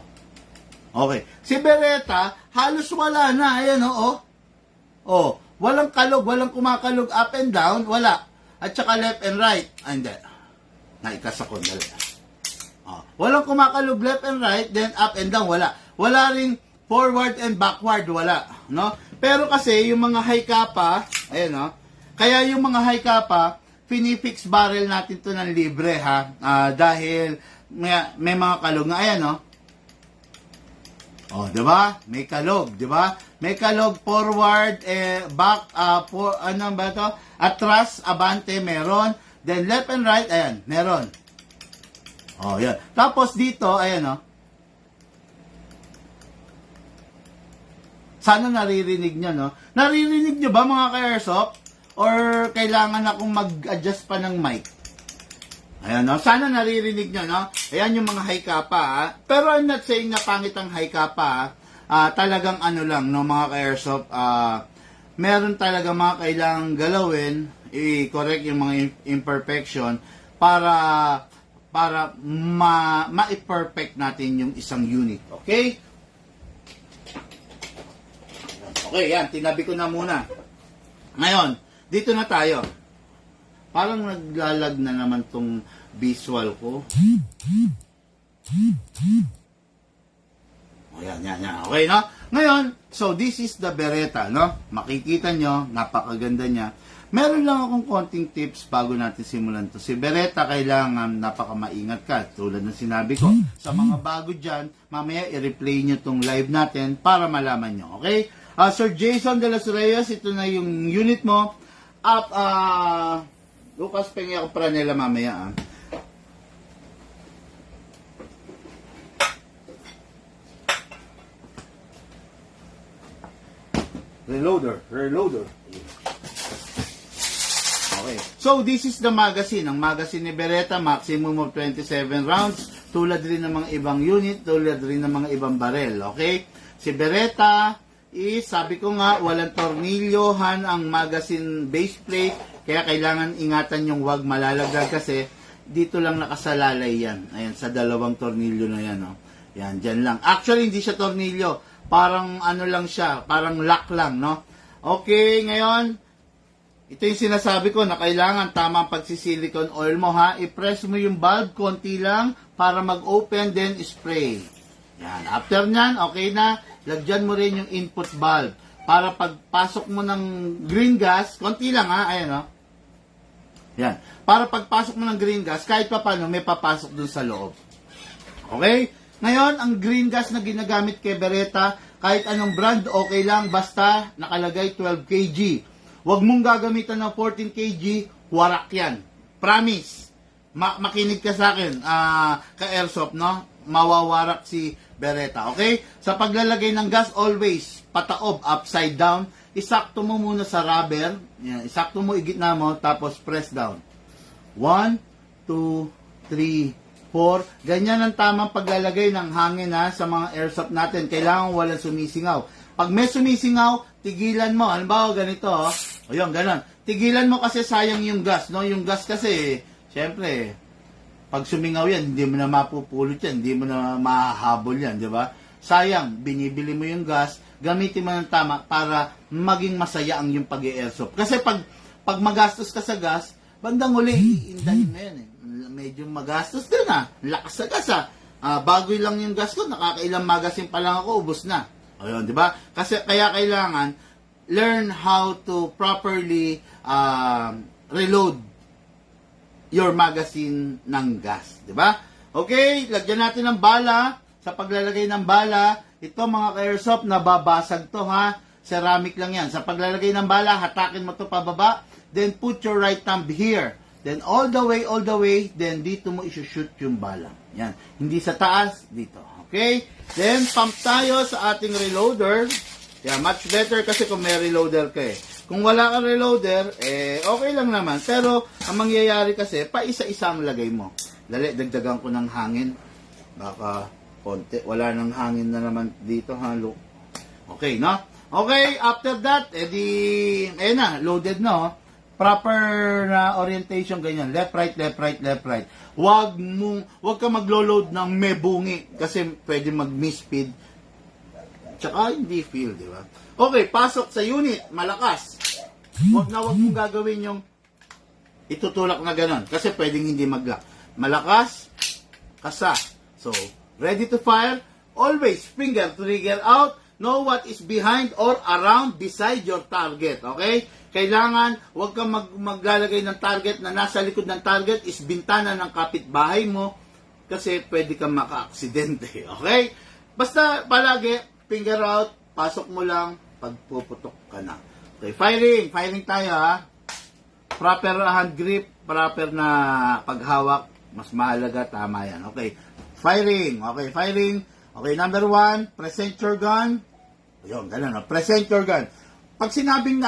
Okay. Si Beretta, halos wala na. Ayan, oh. Oh. Walang kalog, walang kumakalog up and down. Wala. At saka left and right. Ay, hindi. Naikas ako. Dali. Oh. Walang kumakalog left and right, then up and down. Wala. Wala rin forward and backward. Wala. No? Pero kasi, yung mga high kappa, ayan, no? Kaya yung mga high kappa, pinifix barrel natin to ng libre, ha? Dahil may mga kalog na, ayan, no? Oh, 'di ba? May kalog, 'di ba? May kalog forward, back, ano ba 'to? Atras, abante, meron. Then left and right, ayan, meron. Oh, yan. Tapos dito, ayan, no? Sana naririnig nyo, no? Naririnig nyo ba, mga ka-airsoft? Or kailangan akong mag-adjust pa ng mic? Ayan, no? Sana naririnig nyo, no? Ayan yung mga high kappa, ha? Pero I'm not saying na pangit ang high kappa, ha? Talagang ano lang, no, mga ka-airsoft, meron talaga mga kailangang galawin, i-correct yung mga imperfection para ma-perfect natin yung isang unit. Okay? Okay, yan. Tinabi ko na muna. Ngayon, dito na tayo. Parang naglalag na naman tong visual ko. O, yan. Okay, no? Ngayon, so this is the Beretta, no? Makikita nyo, napakaganda niya. Meron lang akong konting tips bago natin simulan to. Si Beretta, kailangan napakamaingat ka. Tulad ng sinabi ko, sa mga bago dyan, mamaya i-replay nyo tong live natin para malaman nyo, okay? Sir Jason De Los Reyes, ito na yung unit mo. Lucas, pengi ako pranela mamaya, Reloader. Okay. So, this is the magazine. Ang magazine ni Beretta, maximum of 27 rounds. Tulad rin ng mga ibang unit, tulad rin ng mga ibang barrel. Okay? Si Beretta sabi ko nga, walang tornilyohan ang magazine base plate. Kaya kailangan ingatan yung wag malalaglag kasi dito lang nakasalalay yan. Ayan, sa dalawang tornilyo na yan. Oh. Yan, dyan lang. Actually, hindi siya tornilyo. Parang ano lang siya, parang lock lang, no? Okay, ngayon, ito yung sinasabi ko na kailangan tamang pagsisilicone oil mo ha. I-press mo yung valve, konti lang, para mag-open, then spray. Yan. After nyan, okay na. Lagyan mo rin yung input valve. Para pagpasok mo ng green gas, konti lang ha. Ayan o. Yan. Para pagpasok mo ng green gas, kahit pa paano, may papasok dun sa loob. Okay? Ngayon, ang green gas na ginagamit kay Beretta, kahit anong brand, okay lang, basta nakalagay 12 kg. Huwag mong gagamitan ng 14 kg, warak yan. Promise. Makinig ka sa akin, ka-airsoft, no? Mawawarak si Beretta, okay? Sa paglalagay ng gas, always, pataob, upside down. Isakto mo muna sa rubber. Yan, isakto mo, igitna mo, tapos press down. 1, 2, 3, 4. Ganyan ang tamang paglalagay ng hangin ha, sa mga airsoft natin. Kailangan walang sumisingaw. Pag may sumisingaw, tigilan mo. Halimbawa, ganito. O yun, ganon. Tigilan mo kasi sayang yung gas. No? Yung gas kasi, syempre, pag sumingaw yan, hindi mo na mapupulot yan. Hindi mo na mahahabol yan, di ba? Sayang, binibili mo yung gas, gamitin mo ng tama para maging masaya ang yung pag-airsoft. Kasi pag magastos ka sa gas, bandang uli, iindahin na yan eh. Medyo magastos din lakas sa gas bago lang yung gas ko, nakakailang magasin pa lang ako, ubos na. Ayun, di ba? Kasi kaya kailangan learn how to properly reload your magazine ng gas, di ba? Okay, lagyan natin ng bala. Sa paglalagay ng bala, ito mga ka-airsoft, nababasag to ha. Ceramic lang yan. Sa paglalagay ng bala, hatakin mo to pababa. Then put your right thumb here. Then all the way, then dito mo isushoot yung bala. Yan. Hindi sa taas, dito. Okay? Then pump tayo sa ating reloader. Yeah, much better kasi kung may reloader ka eh. Kung wala kang reloader, okay lang naman. Pero ang mangyayari kasi, pa isa-isa ang lagay mo. Dali, dagdagan ko ng hangin. Baka konti. Wala nang hangin na naman dito, halo. Okay, no? Okay, after that, ayun na, loaded na, oh. Proper na orientation, ganyan. Left, right, left, right, left, right. Huwag ka maglo-load ng may bungi kasi pwede mag-misspeed. Tsaka hindi feel, di ba? Okay, pasok sa unit, malakas. Huwag mong gagawin yung itutulak na ganon kasi pwedeng hindi mag-lock. Malakas, kasa. So, ready to fire, always finger trigger out, know what is behind or around beside your target, okay? Kailangan, huwag kang maglalagay ng target na nasa likod ng target is bintana ng kapitbahay mo kasi pwede kang maka-aksidente, okay? Basta palagi, finger out, pasok mo lang, pagpuputok ka na. Okay, firing tayo ha. Proper hand grip, proper na paghawak, mas mahalaga, tama yan, okay? Firing. Okay, number 1, present your gun. Ayun, ganun, no? Present your gun. Pag sinabing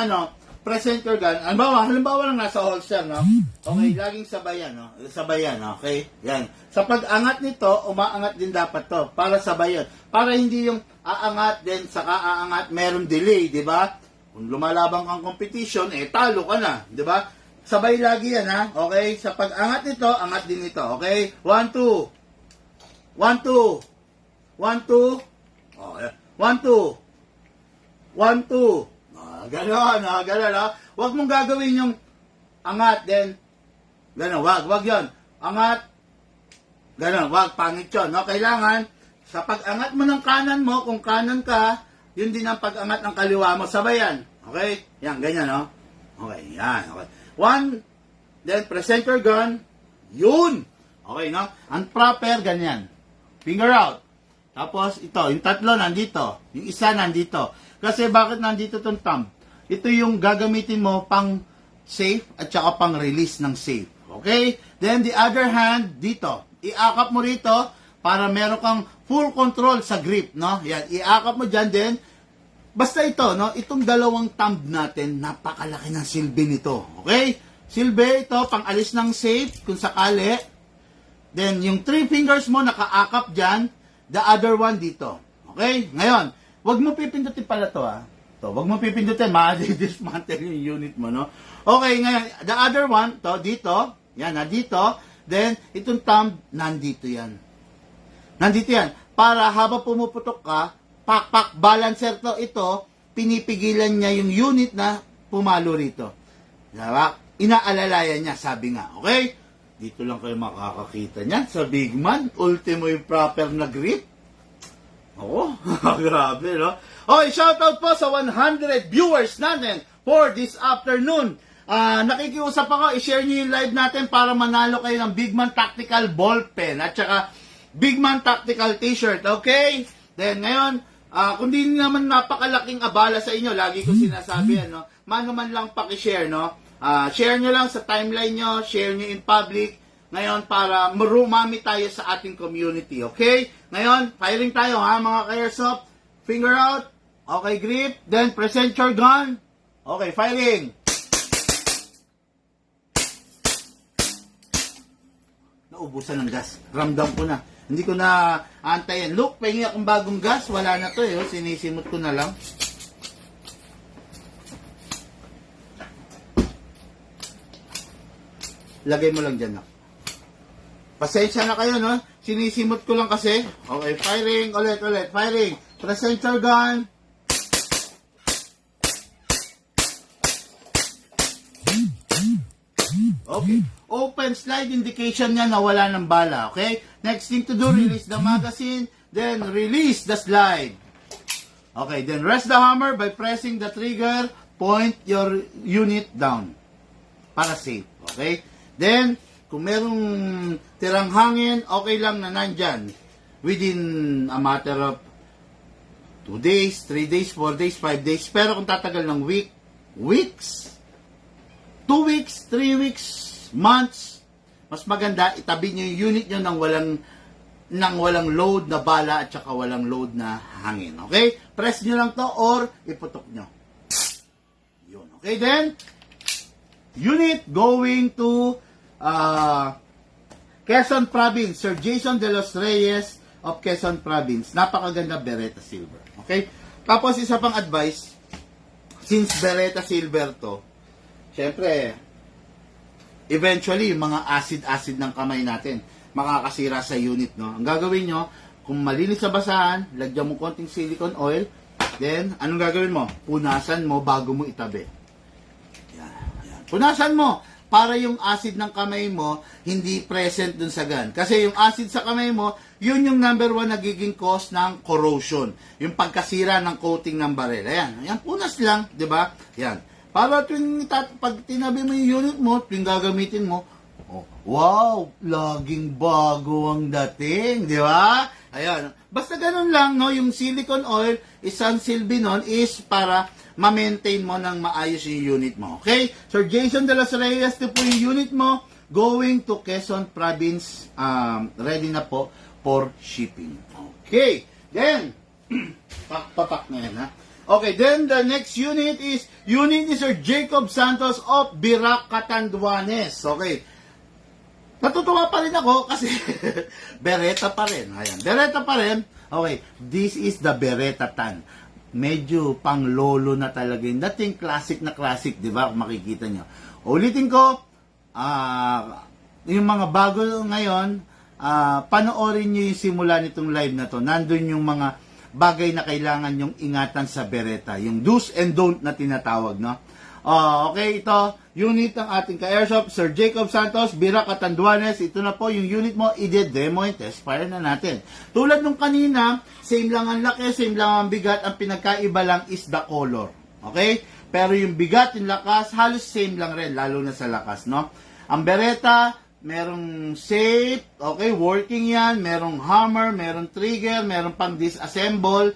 present your gun, halimbawa lang nasa holster, no? Okay, laging sabayan, no? Sabayan, okay? Yan. Sa pag-angat nito, umaangat din dapat to, para sabayan. Para hindi yung aangat, then saka aangat, meron delay, di ba? Kung lumalabang kang competition, talo ka na, di ba? Sabay lagi yan, ha? Okay? Sa pag-angat nito, angat din ito, okay? 1, 2. 1, 2. 1, 2. Oh, 1, 2. 1, 2. Gano'n, ha? Huwag mong gagawin yung angat, then, gano'n, wag yun. Angat, gano'n, wag, pangit yun, no? Kailangan, sa pag-angat mo ng kanan mo, kung kanan ka, yun din ang pag-angat ng kaliwa mo, sabayan. Okay? Yan, ganyan, no? Okay, yan, okay. 1, then present your gun, yun. Okay, no? Ang proper, ganyan. Finger out. Tapos, ito, yung tatlo nandito. Yung isa nandito. Kasi bakit nandito itong thumb? Ito yung gagamitin mo pang safe at saka pang release ng safe. Okay? Then, the other hand, dito. Iakap mo rito para meron kang full control sa grip, no? Yan, iakap mo dyan din. Basta ito, no? Itong dalawang thumb natin, napakalaki ng silbi nito. Okay? Silbi ito, pang alis ng safe, kung sakali. Then, yung 3 fingers mo nakaakap dyan, the other one dito. Okay? Ngayon, wag mo pipindutin pala to, ha? To, wag mo pipindutin, ma-dismantle yung unit mo, no? Okay, ngayon, the other one, to, dito, yan, dito, then, itong thumb, nandito yan. Nandito yan. Para habang pumuputok ka, balancer to, ito, pinipigilan niya yung unit na pumalo rito. Diba? Inaalalayan niya, sabi nga. Okay? Dito lang kayo makakakita niyan sa Big Man. Ultimo yung proper na grip. Oo, grabe, no? Okay, shoutout po sa 100 viewers natin for this afternoon. Nakikiusap ako, i-share nyo yung live natin para manalo kayo ng Big Man Tactical Ball Pen at saka Big Man Tactical T-shirt, okay? Then ngayon, kung di naman napakalaking abala sa inyo, lagi ko sinasabi yan, no? Mano man lang pakishare, no? Share nyo lang sa timeline nyo, share nyo in public, ngayon para marumami tayo sa ating community, okay? Ngayon, firing tayo ha mga ka-airsoft. Finger out, okay, grip, then present your gun. Okay, firing. Naubusan ng gas. Ramdam ko na. Hindi ko na antayin. Look, pahingi akong bagong gas. Wala na to eh. Oh. Sinisimot ko na lang. Lagay mo lang dyan, no? Pasensya na kayo, no? Sinisimot ko lang kasi. Okay, firing. Ulit. Firing. Present your gun. Okay. Open slide indication niya na wala ng bala. Okay? Next thing to do, release the magazine. Then, release the slide. Okay. Then, rest the hammer by pressing the trigger. Point your unit down. Para safe. Okay? Then, kung merong tirang hangin, okay lang na nandyan. Within a matter of 2 days, 3 days, 4 days, 5 days. Pero kung tatagal ng weeks, 2 weeks, 3 weeks, months, mas maganda, itabi nyo yung unit nyo nang walang load na bala at saka walang load na hangin. Okay? Press nyo lang to or iputok nyo. Yun. Okay, then, unit going to Quezon Province, Sir Jason de los Reyes of Quezon Province. Napakaganda Beretta Silver. Okay? Tapos isa pang advice, since Beretta Silver to, syempre, eventually, yung mga acid ng kamay natin, makakasira sa unit, no? Ang gagawin nyo, kung malinis sa basahan, lagyan mo konting silicone oil, then, anong gagawin mo? Punasan mo bago mo itabi. Yan. Punasan mo para yung acid ng kamay mo hindi present dun sa gun. Kasi yung acid sa kamay mo, yun yung number 1 nagiging cause ng corrosion. Yung pagkasira ng coating ng baril. Ayan, punas lang, di ba? Yan. Para pag tinabi mo yung unit mo, tuwing gagamitin mo, oh, wow, laging bago ang dating, di ba? Ayan. Basta ganun lang, no? Yung silicone oil, isang silbi nun is para ma-maintain mo ng maayos yung unit mo. Okay? Sir Jason de los Reyes, ito po yung unit mo going to Quezon Province. Ready na po for shipping. Okay. Then, papak na yan, ha? Okay, then the next unit is Sir Jacob Santos of Birac, Catanduanes. Okay. Natutuwa pa rin ako kasi Beretta pa rin. Ayan, Beretta pa rin. Okay, this is the Beretta Tan. Medyo pang lolo na talaga yung dating classic na classic, di ba? Kung makikita nyo. Ulitin ko, yung mga bago ngayon, panoorin nyo yung simula nitong live na to. Nandun yung mga bagay na kailangan yung ingatan sa Beretta. Yung do's and don't na tinatawag, no? Okay, ito, unit ng ating ka-airsoft, Sir Jacob Santos, Birac, Catanduanes. Ito na po yung unit mo, i-demo and test fire na natin. Tulad nung kanina, same lang ang laki, same lang ang bigat, ang pinagkaiba lang is the color. Okay? Pero yung bigat, yung lakas, halos same lang rin, lalo na sa lakas, no? Ang Beretta, merong safe, okay, working yan, merong hammer, merong trigger, merong pang disassemble,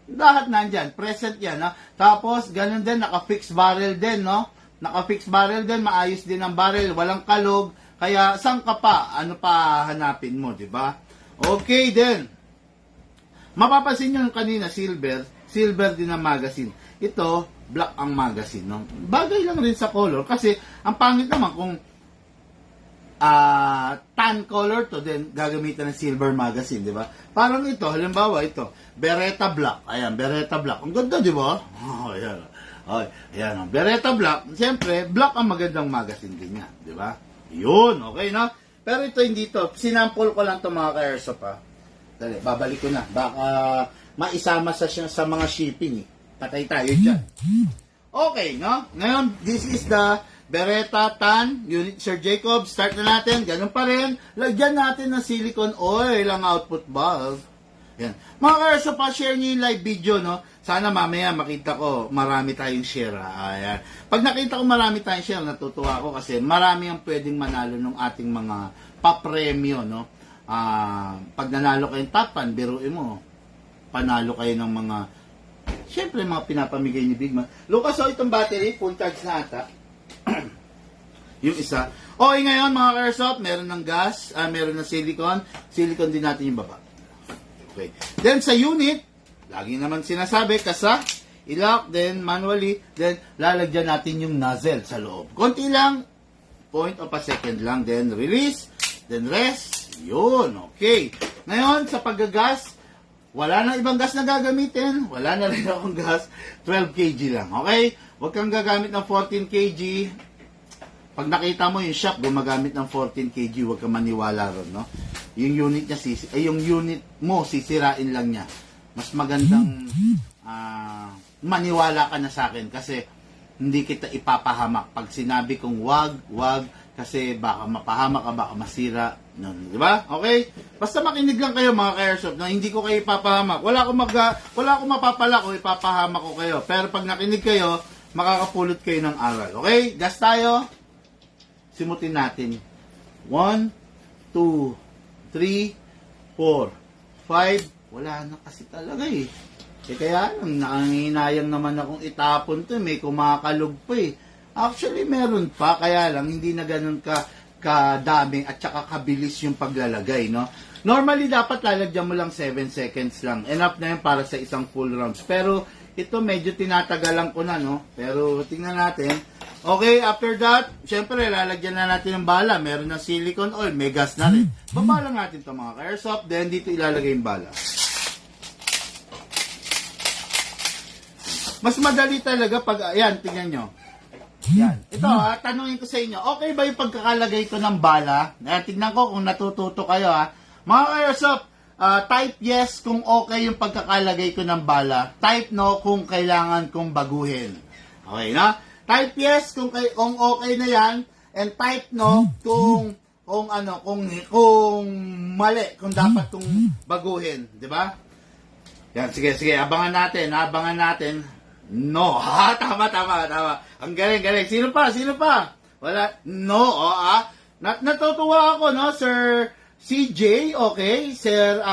lahat nandyan, present yan, no? Tapos, ganun din, naka-fix barrel din, no? Naka-fix barrel din, maayos din ang barrel, walang kalog, kaya, saan ka pa? Ano pa hanapin mo, di ba? Okay, then, mapapansin nyo kanina, silver din ang magazine. Ito, black ang magazine, no? Bagay lang rin sa color, kasi, ang pangit naman, kung tan color to, then gagamitan ng silver magazine, di ba? Parang ito, halimbawa ito, Beretta Black. Ayan, Beretta Black. Ang ganda, di ba? Oh, ayan. Oh, ayan, Beretta Black. Siyempre, black ang magandang magazine din yan, di ba? Yun, okay, no? Pero ito hindi to. Sinample ko lang to mga ka-airsoft, ha? Dali, babalik ko na. Baka maisama sa mga shipping, eh. Patay tayo dyan. Okay, no? Ngayon, this is the Beretta, Tan, unit Sir Jacob, start na natin. Ganun pa rin. Lagyan natin ng silicone oil ang output valve. Yan. Mga ka-airsoft, pa-share nyo yung live video, no? Sana mamaya makita ko marami tayong share. Ayan. Pag nakita ko marami tayong share, natutuwa ako kasi marami ang pwedeng manalo ng ating mga papremyo, no? Pag nanalo kayong top 1, biruin mo, panalo kayo ng mga, syempre mga pinapamigay ni Big Man. Lucas, so itong battery, full charge na ata. Yung isa. Okay, ngayon mga ka-airsoft, meron ng gas, meron ng silicone. Silicone din natin yung baba. Okay. Then sa unit, lagi naman sinasabi, kasa, i-lock, then manually, then lalagyan natin yung nozzle sa loob. Konti lang, point of a second lang, then release, then rest, yun, okay. Ngayon, sa paggagas, wala na ibang gas na gagamitin, wala na rin akong gas, 12 kg lang, okay? Huwag kang gagamit ng 14 kg, pag nakita mo yung shop, gumagamit ng 14 kg, huwag kang maniwala ron, no? Yung unit niya, yung unit mo, sisirain lang niya. Mas magandang maniwala ka na sa akin kasi hindi kita ipapahamak. Pag sinabi kong wag, kasi baka mapahamak ka, baka masira. No, di ba? Okay? Basta makinig lang kayo mga ka-airsoft na hindi ko kayo ipapahamak. Wala akong mapapala kung ipapahamak ko kayo. Pero pag nakinig kayo, makakapulot kayo ng aral. Okay? Gas tayo. Simutin natin. 1, 2, 3, 4, 5. Wala na kasi talaga eh. Kaya lang, nanginayang naman akong itapon to. May kumakalog pa eh. Actually, meron pa. Kaya lang, hindi na ganun kadami at saka kabilis yung paglalagay, no? Normally, dapat lalagyan mo lang 7 seconds lang. Enough na yun para sa isang full rounds. Pero, ito medyo tinatagalan ko na, no? Pero, tingnan natin. Okay, after that, syempre, lalagyan na natin ng bala. Meron na silicone oil, may gas na rin. Baba lang natin ito mga ka-airsoft. Then, dito ilalagay yung bala. Mas madali talaga pag, ayan, tingnan nyo. Yan. Ito, tanungin ko sa inyo, okay ba yung pagkakalagay ko ng bala? Tignan ko kung natututo kayo, ha. Mga ka-airsoft, type yes kung okay yung pagkakalagay ko ng bala. Type no kung kailangan kong baguhin. Okay na? Type yes kung okay na yan. And type no kung mali, kung dapat kong baguhin. Di ba? Yan, sige, abangan natin. No, tama. Ang galing. Sino pa? Wala, no, natutuwa ako, no, Sir CJ, okay, Sir,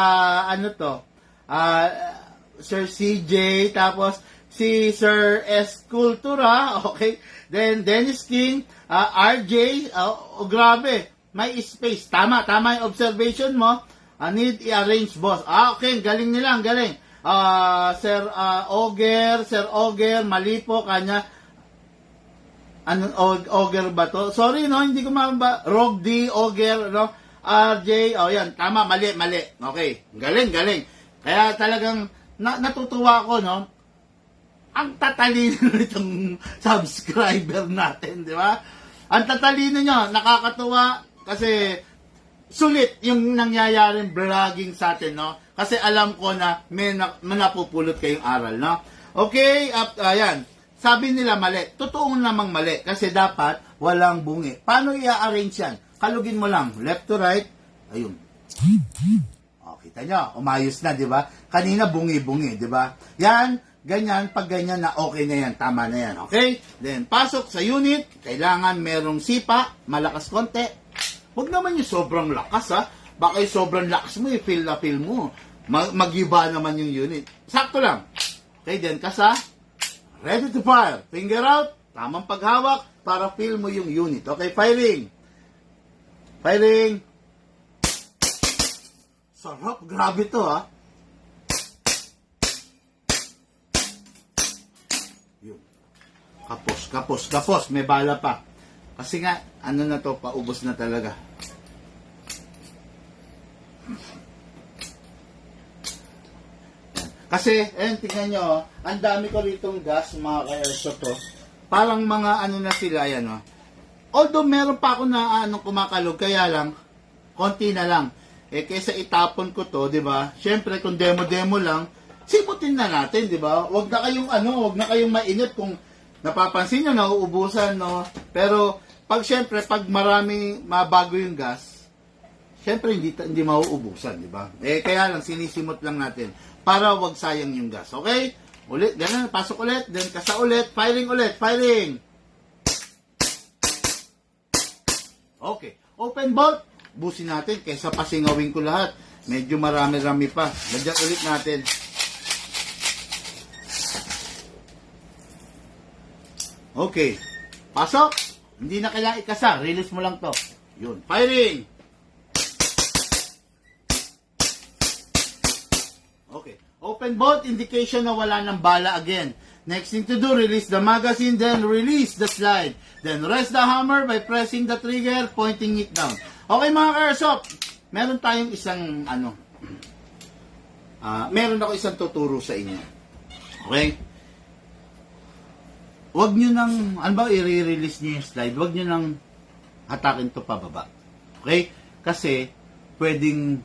Sir CJ, tapos, si Sir Escultura, okay, then Dennis King, RJ, grabe, may space, tama yung observation mo, need i-arrange, boss, okay, galing nila, ang galing. Sir Oger, mali po kanya. Oger ba to? Sorry, no, hindi ko mababa. Rog D, Oger, no? RJ, yan, tama, mali. Okay, galing. Kaya talagang natutuwa ko, no? Ang tatalino nitong subscriber natin, di ba? Ang tatalino nyo, nakakatuwa kasi sulit yung nangyayaring vlogging sa atin, no? Kasi alam ko na may napupulot kayong aral, no? Okay, ayan. Sabi nila mali. Totoo namang mali. Kasi dapat walang bungi. Paano i-arrange yan? Kalugin mo lang. Left to right. Ayun. O, kita nyo. Umayos na, di ba? Kanina bungi-bungi, di ba? Yan. Ganyan. Pag ganyan na okay na yan. Tama na yan. Okay? Then, pasok sa unit. Kailangan merong sipa. Malakas konti. Huwag naman yung sobrang lakas, ha? Baka yung sobrang lakas mo, i-feel na feel mo. Mag-iba naman yung unit. Sakto lang. Okay, then kasa. Ready to fire. Finger out. Tamang paghawak para feel mo yung unit. Okay, firing. Sarap. Grabe to, ha? Yun. Kapos. May bala pa. Kasi nga, ano na to, paubos na talaga. Kasi, tingnan nyo, ang dami ko ritong gas, mga ka-airsoft to. Parang mga ano na sila, yan, Although, meron pa ako na kumakalog, kaya lang, konti na lang. Kaysa itapon ko to, di ba? Siyempre, kung demo lang, simutin na natin, di ba? Huwag na kayong mainit kung napapansin nyo, nauubusan, no? Pero, syempre, pag marami mabago yung gas, syempre, hindi mauubusan, di ba? Kaya lang, sinisimot lang natin para wag sayang yung gas, okay? Ulit, ganun, pasok ulit, then kasa ulit, firing ulit, firing! Okay, open bolt, busin natin, kaysa pasingawin ko lahat. Medyo marami-rami pa. Lagyan ulit natin. Okay. Pasok. Hindi na kailangan ikasa. Release mo lang to. Yun. Firing. Okay. Open bolt. Indication na wala ng bala again. Next thing to do, release the magazine, then release the slide. Then rest the hammer by pressing the trigger, pointing it down. Okay mga ka-airsoft. Meron tayong isang, meron ako isang tuturo sa inyo. Okay? Huwag nyo nang, i-release nyo yung slide, huwag nyo nang hatakin to pababa. Okay? Kasi, pwedeng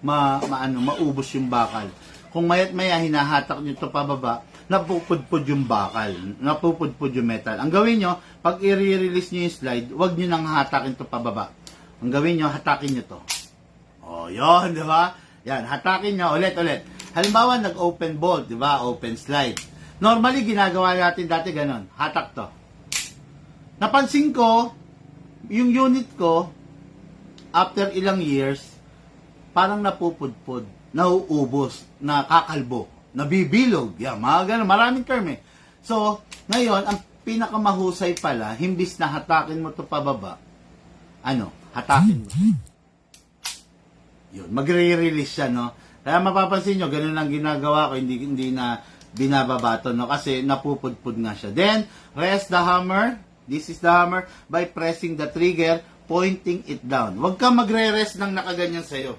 maubos yung bakal. Kung maya't maya hinahatak nyo to pababa, napupudpud yung bakal, napupudpud yung metal. Ang gawin nyo, pag i-release nyo yung slide, huwag nyo nang hatakin to pababa. Ang gawin nyo, hatakin nyo to. Oh, yun, di ba? Yan, hatakin nyo, ulit. Halimbawa, nag-open bolt, di ba? Open slide. Normally, ginagawa natin dati ganon. Hatak to. Napansin ko, yung unit ko, after ilang years, parang napupudpud, nauubos, nakakalbo, nabibilog. Yan, mga ganon. Maraming term eh. So, ngayon, ang pinakamahusay pala, himbis na hatakin mo to pababa, hatakin mo. Yun, magre-release siya, no? Kaya mapapansin nyo, ganun lang ginagawa ko, hindi na binababato, no? Kasi napupudpud nga siya. Then, rest the hammer, this is the hammer, by pressing the trigger, pointing it down. Huwag ka magre-rest ng nakaganyan sa'yo.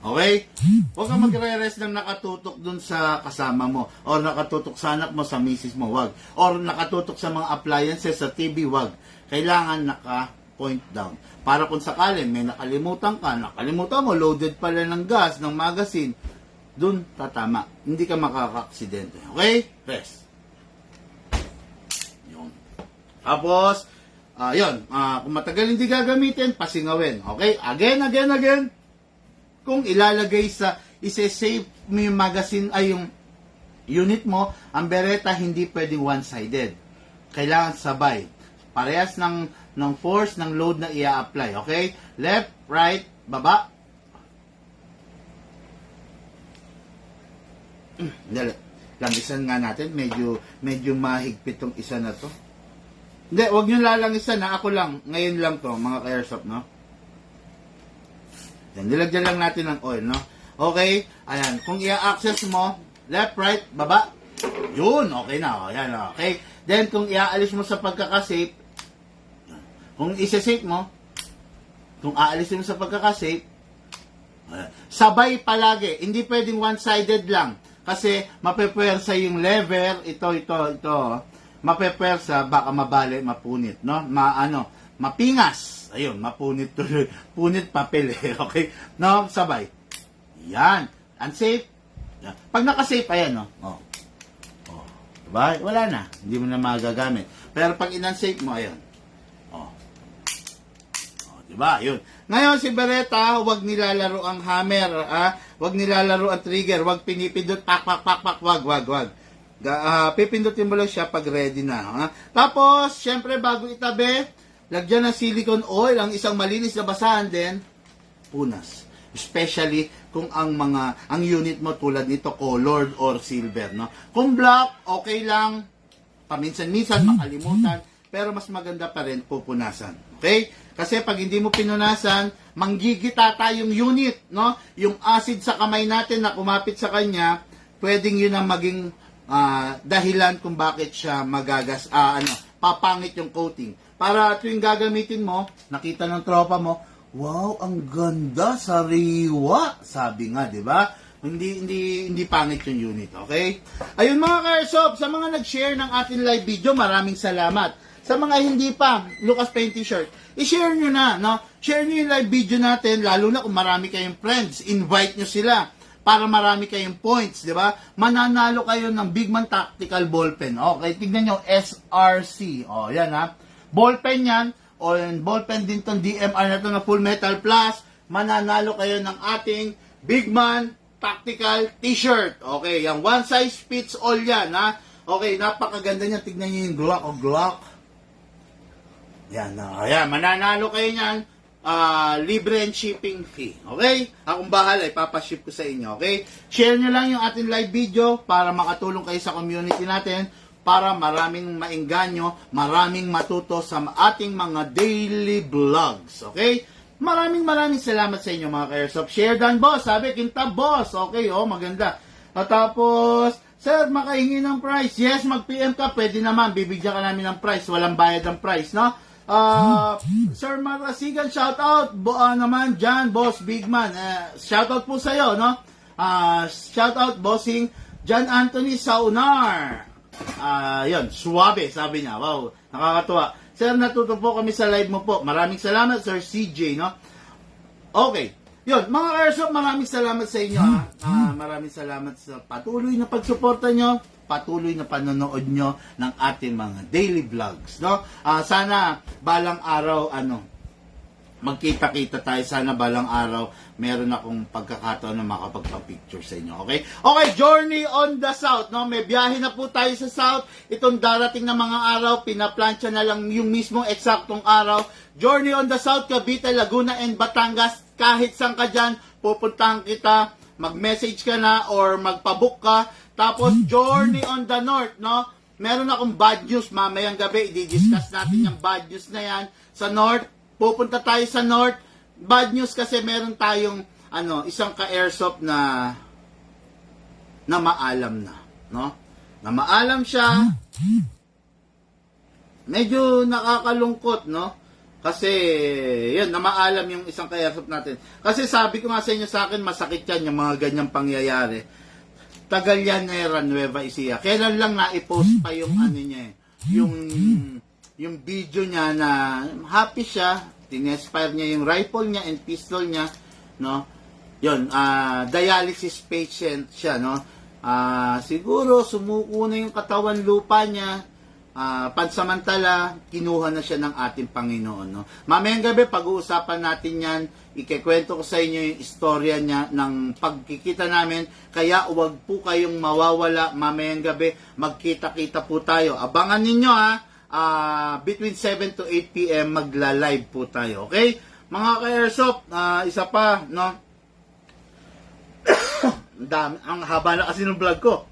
Okay? Huwag ka magre-rest ng nakatutok dun sa kasama mo, or nakatutok sa anak mo, sa misis mo, wag. Or nakatutok sa mga appliances, sa TV, wag. Kailangan naka-point down. Para kung sakali may nakalimutan mo, loaded pala ng gas, ng magazine, dun tatama. Hindi ka makaka-aksidente. Okay? Rest. Yun. Tapos, kung matagal hindi gagamitin, pasingawin. Okay? Again. Kung ilalagay ise-save mo yung magazine, yung unit mo, ang bereta hindi pwedeng one-sided. Kailangan sabay. Parehas ng force ng load na i-apply. Okay? Left, right, baba. Langisan nga natin. Medyo mahigpit tong isa na to. Hindi, wag nyo lalangisan na. Ako lang. Ngayon lang to, mga ka-airsoft, no? Yan, nilagyan lang natin ng oil, no? Okay? Ayan. Kung i-access mo, left, right, baba. Yun, okay na. Ayan, okay? Then, kung i-aalis mo sa pagkakasafe, kung isa-safe mo, kung aalisin mo sa pagkakasafe, sabay palagi. Hindi pwedeng one-sided lang. Kasi mapepwersa yung lever, ito. Mapepwersa, baka mabali, mapunit, no? Mapingas. Ayun, mapunit tuloy. Punit papel eh, okay? No, sabay. Yan. Unsafe. Yan. Pag nakasafe, ayan, no? Diba? Wala na. Hindi mo na magagamit. Pero pag in-unsafe mo, ayan. Diba? Yun. Ngayon, si Beretta, huwag nilalaro ang hammer, huwag nilalaro ang trigger, huwag pinipindot, pak, wag. Pipindutin mo lang siya pag ready na. Tapos, syempre, bago itabi, lagyan ng silicone oil, ang isang malinis na basahan din, punas. Especially kung ang unit mo tulad nito, colored or silver, no? Kung black, okay lang, paminsan-minsan, makalimutan, pero mas maganda pa rin pupunasan. Okay? Kasi pag hindi mo pinunasan, manggigitata yung unit, no? Yung acid sa kamay natin na kumapit sa kanya, pwedeng yun ang maging dahilan kung bakit siya papangit yung coating. Para tuwing gagamitin mo, nakita ng tropa mo, wow, ang ganda, sariwa. Sabi nga, di ba? Hindi pangit yung unit, okay? Ayun mga ka-airsoft, sa mga nag-share ng ating live video, maraming salamat. Sa mga hindi pa, Lucas Paint T-shirt, i-share nyo na, no? Share nyo yung live video natin, lalo na kung marami kayong friends. Invite nyo sila para marami kayong points, di ba? Mananalo kayo ng Bigman Tactical Ballpen. Okay, tignan nyo, SRC. O, yan ha. Ballpen yan. O, ballpen din tong DMR na to na Full Metal Plus. Mananalo kayo ng ating Bigman Tactical T-shirt. Okay, yung one size fits all yan ha. Okay, napakaganda niyan. Tignan nyo yung Glock. Yan, ayan, mananalo kayo niyan. Libre and shipping fee. Okay? Akong bahala, ipapaship ko sa inyo. Okay? Share nyo lang yung ating live video para makatulong kayo sa community natin, para maraming maengganyo, maraming matuto sa ating mga daily vlogs. Okay? Maraming salamat sa inyo mga ka-airsoft. Share dan boss. Sabi, Kintab boss. Okay, oh, maganda. At tapos, sir, makahingi ng price. Yes, mag-PM ka. Pwede naman. Bibigyan ka namin ng price. Walang bayad ng price, no? Sir Marasigan, shout out naman dyan, Boss Bigman. Shout out po sa'yo, no? Shout out, Bossing John Anthony Saunar. Yun, suwabe, sabi niya. Wow, nakakatuwa. Sir, natuto po kami sa live mo po. Maraming salamat, Sir CJ, no? Okay. Yun, mga airsoft, maraming salamat sa inyo, ha? Maraming salamat sa patuloy na pagsuporta nyo, patuloy na panonood nyo ng ating mga daily vlogs, no? Sana balang araw, magkita-kita tayo. Sana balang araw, meron akong pagkakataon na makapagpa-picture sa inyo, okay? Okay, Journey on the South, no? May biyahe na po tayo sa South. Itong darating na mga araw, pinaplansya na lang yung mismong eksaktong araw. Journey on the South, Cavite, Laguna, and Batangas. Kahit saan ka dyan, pupuntahan kita, mag-message ka na or magpabook ka. Tapos, Journey on the North, no? Meron akong bad news mamayang gabi. I-discuss natin yung bad news na yan. Sa North, pupunta tayo sa North. Bad news kasi meron tayong isang ka-airsoft na maalam na, no? Na maalam siya. Medyo nakakalungkot, no? Kasi, yun, namaalam yung isang ka-airsoft natin. Kasi sabi ko nga sa inyo, sa akin, masakit yan, yung mga ganyang pangyayari. Tagallanera, Nueva Ecija. Kailan lang na-post pa yung niya, yung video niya na happy siya, tinespire niya yung rifle niya and pistol niya, no? Yun, dialysis patient siya, no? Siguro, sumuko na yung katawan lupa niya, pansamantala, kinuha na siya ng ating Panginoon, no? Mamayang gabi, pag-uusapan natin yan, ikikwento ko sa inyo yung istorya niya ng pagkikita namin, kaya huwag po kayong mawawala. Mamayang gabi, magkita-kita po tayo. Abangan ninyo, between 7 to 8 p.m. magla-live po tayo, okay? Mga ka-airsoft, isa pa, no? Ang haba na kasi ng vlog ko.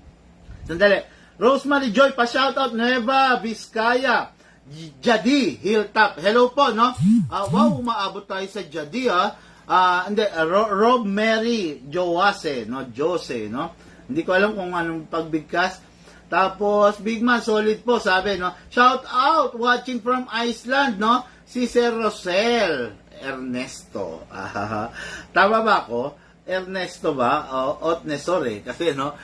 Sandali. Rosemary Joy, pa-shoutout, Nueva Vizcaya, Jadi, Hilltop. Hello po, no? Wow, umaabot tayo sa Jadi, Rob Mary Joase, no? Jose, no? Hindi ko alam kung anong pagbigkas. Tapos, Bigman, solid po, sabi, no? Shout out, watching from Iceland, no? Si Sir Rosel Ernesto. Tama ba ako? Ernesto ba? Otnesor, kasi, no?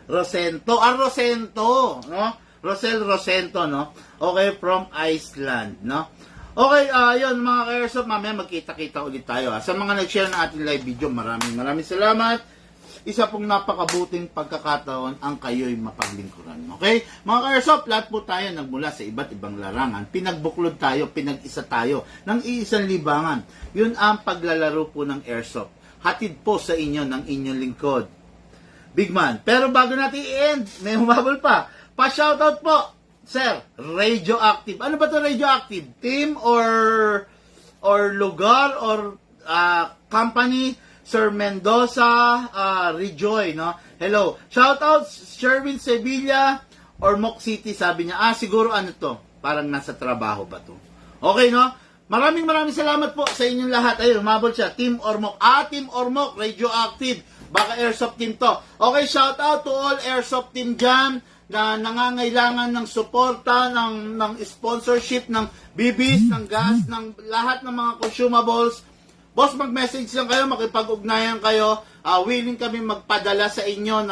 Rosento, no? Rosel Rosento, no? Okay, from Iceland, no? Okay, yun mga ka-airsoft, mamaya magkita-kita ulit tayo. Sa mga nag-share ng ating live video, maraming salamat. Isa pong napakabuting pagkakataon ang kayo'y mapaglingkuran. Okay? Mga ka-airsoft, lahat po tayo nagmula sa iba't ibang larangan. Pinagbuklod tayo, pinag-isa tayo ng iisang libangan. Yun ang paglalaro po ng airsoft. Hatid po sa inyo ng inyong lingkod, Bigman. Pero bago natin i-end, may humabol pa. Pa-shoutout po, Sir, Radioactive. Ano ba to Radioactive? Team or lugar or company? Sir Mendoza, Rejoy, no? Hello. Shoutout, Sherwin Sevilla or Moc City, sabi niya. Siguro to? Parang nasa trabaho ba to? Okay, no? Maraming salamat po sa inyong lahat. Ayun, humabol siya. Team Ormoc. Team Ormoc, Radioactive. Baka airsoft team to. Okay, shout out to all airsoft team dyan na nangangailangan ng suporta, ng sponsorship, ng bibis, ng gas, ng lahat ng mga consumables. Boss, mag-message lang kayo, makipag-ugnayan kayo. Willing kami magpadala sa inyo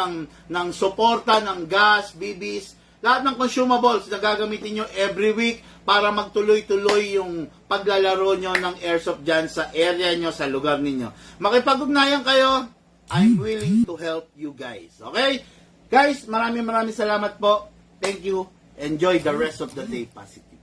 ng suporta, ng gas, bibis, lahat ng consumables na gagamitin nyo every week para magtuloy-tuloy yung paglalaro nyo ng airsoft dyan sa area nyo, sa lugar ninyo. Makipag-ugnayan kayo, I'm willing to help you guys. Okay? Guys, maraming salamat po. Thank you. Enjoy the rest of the day positive.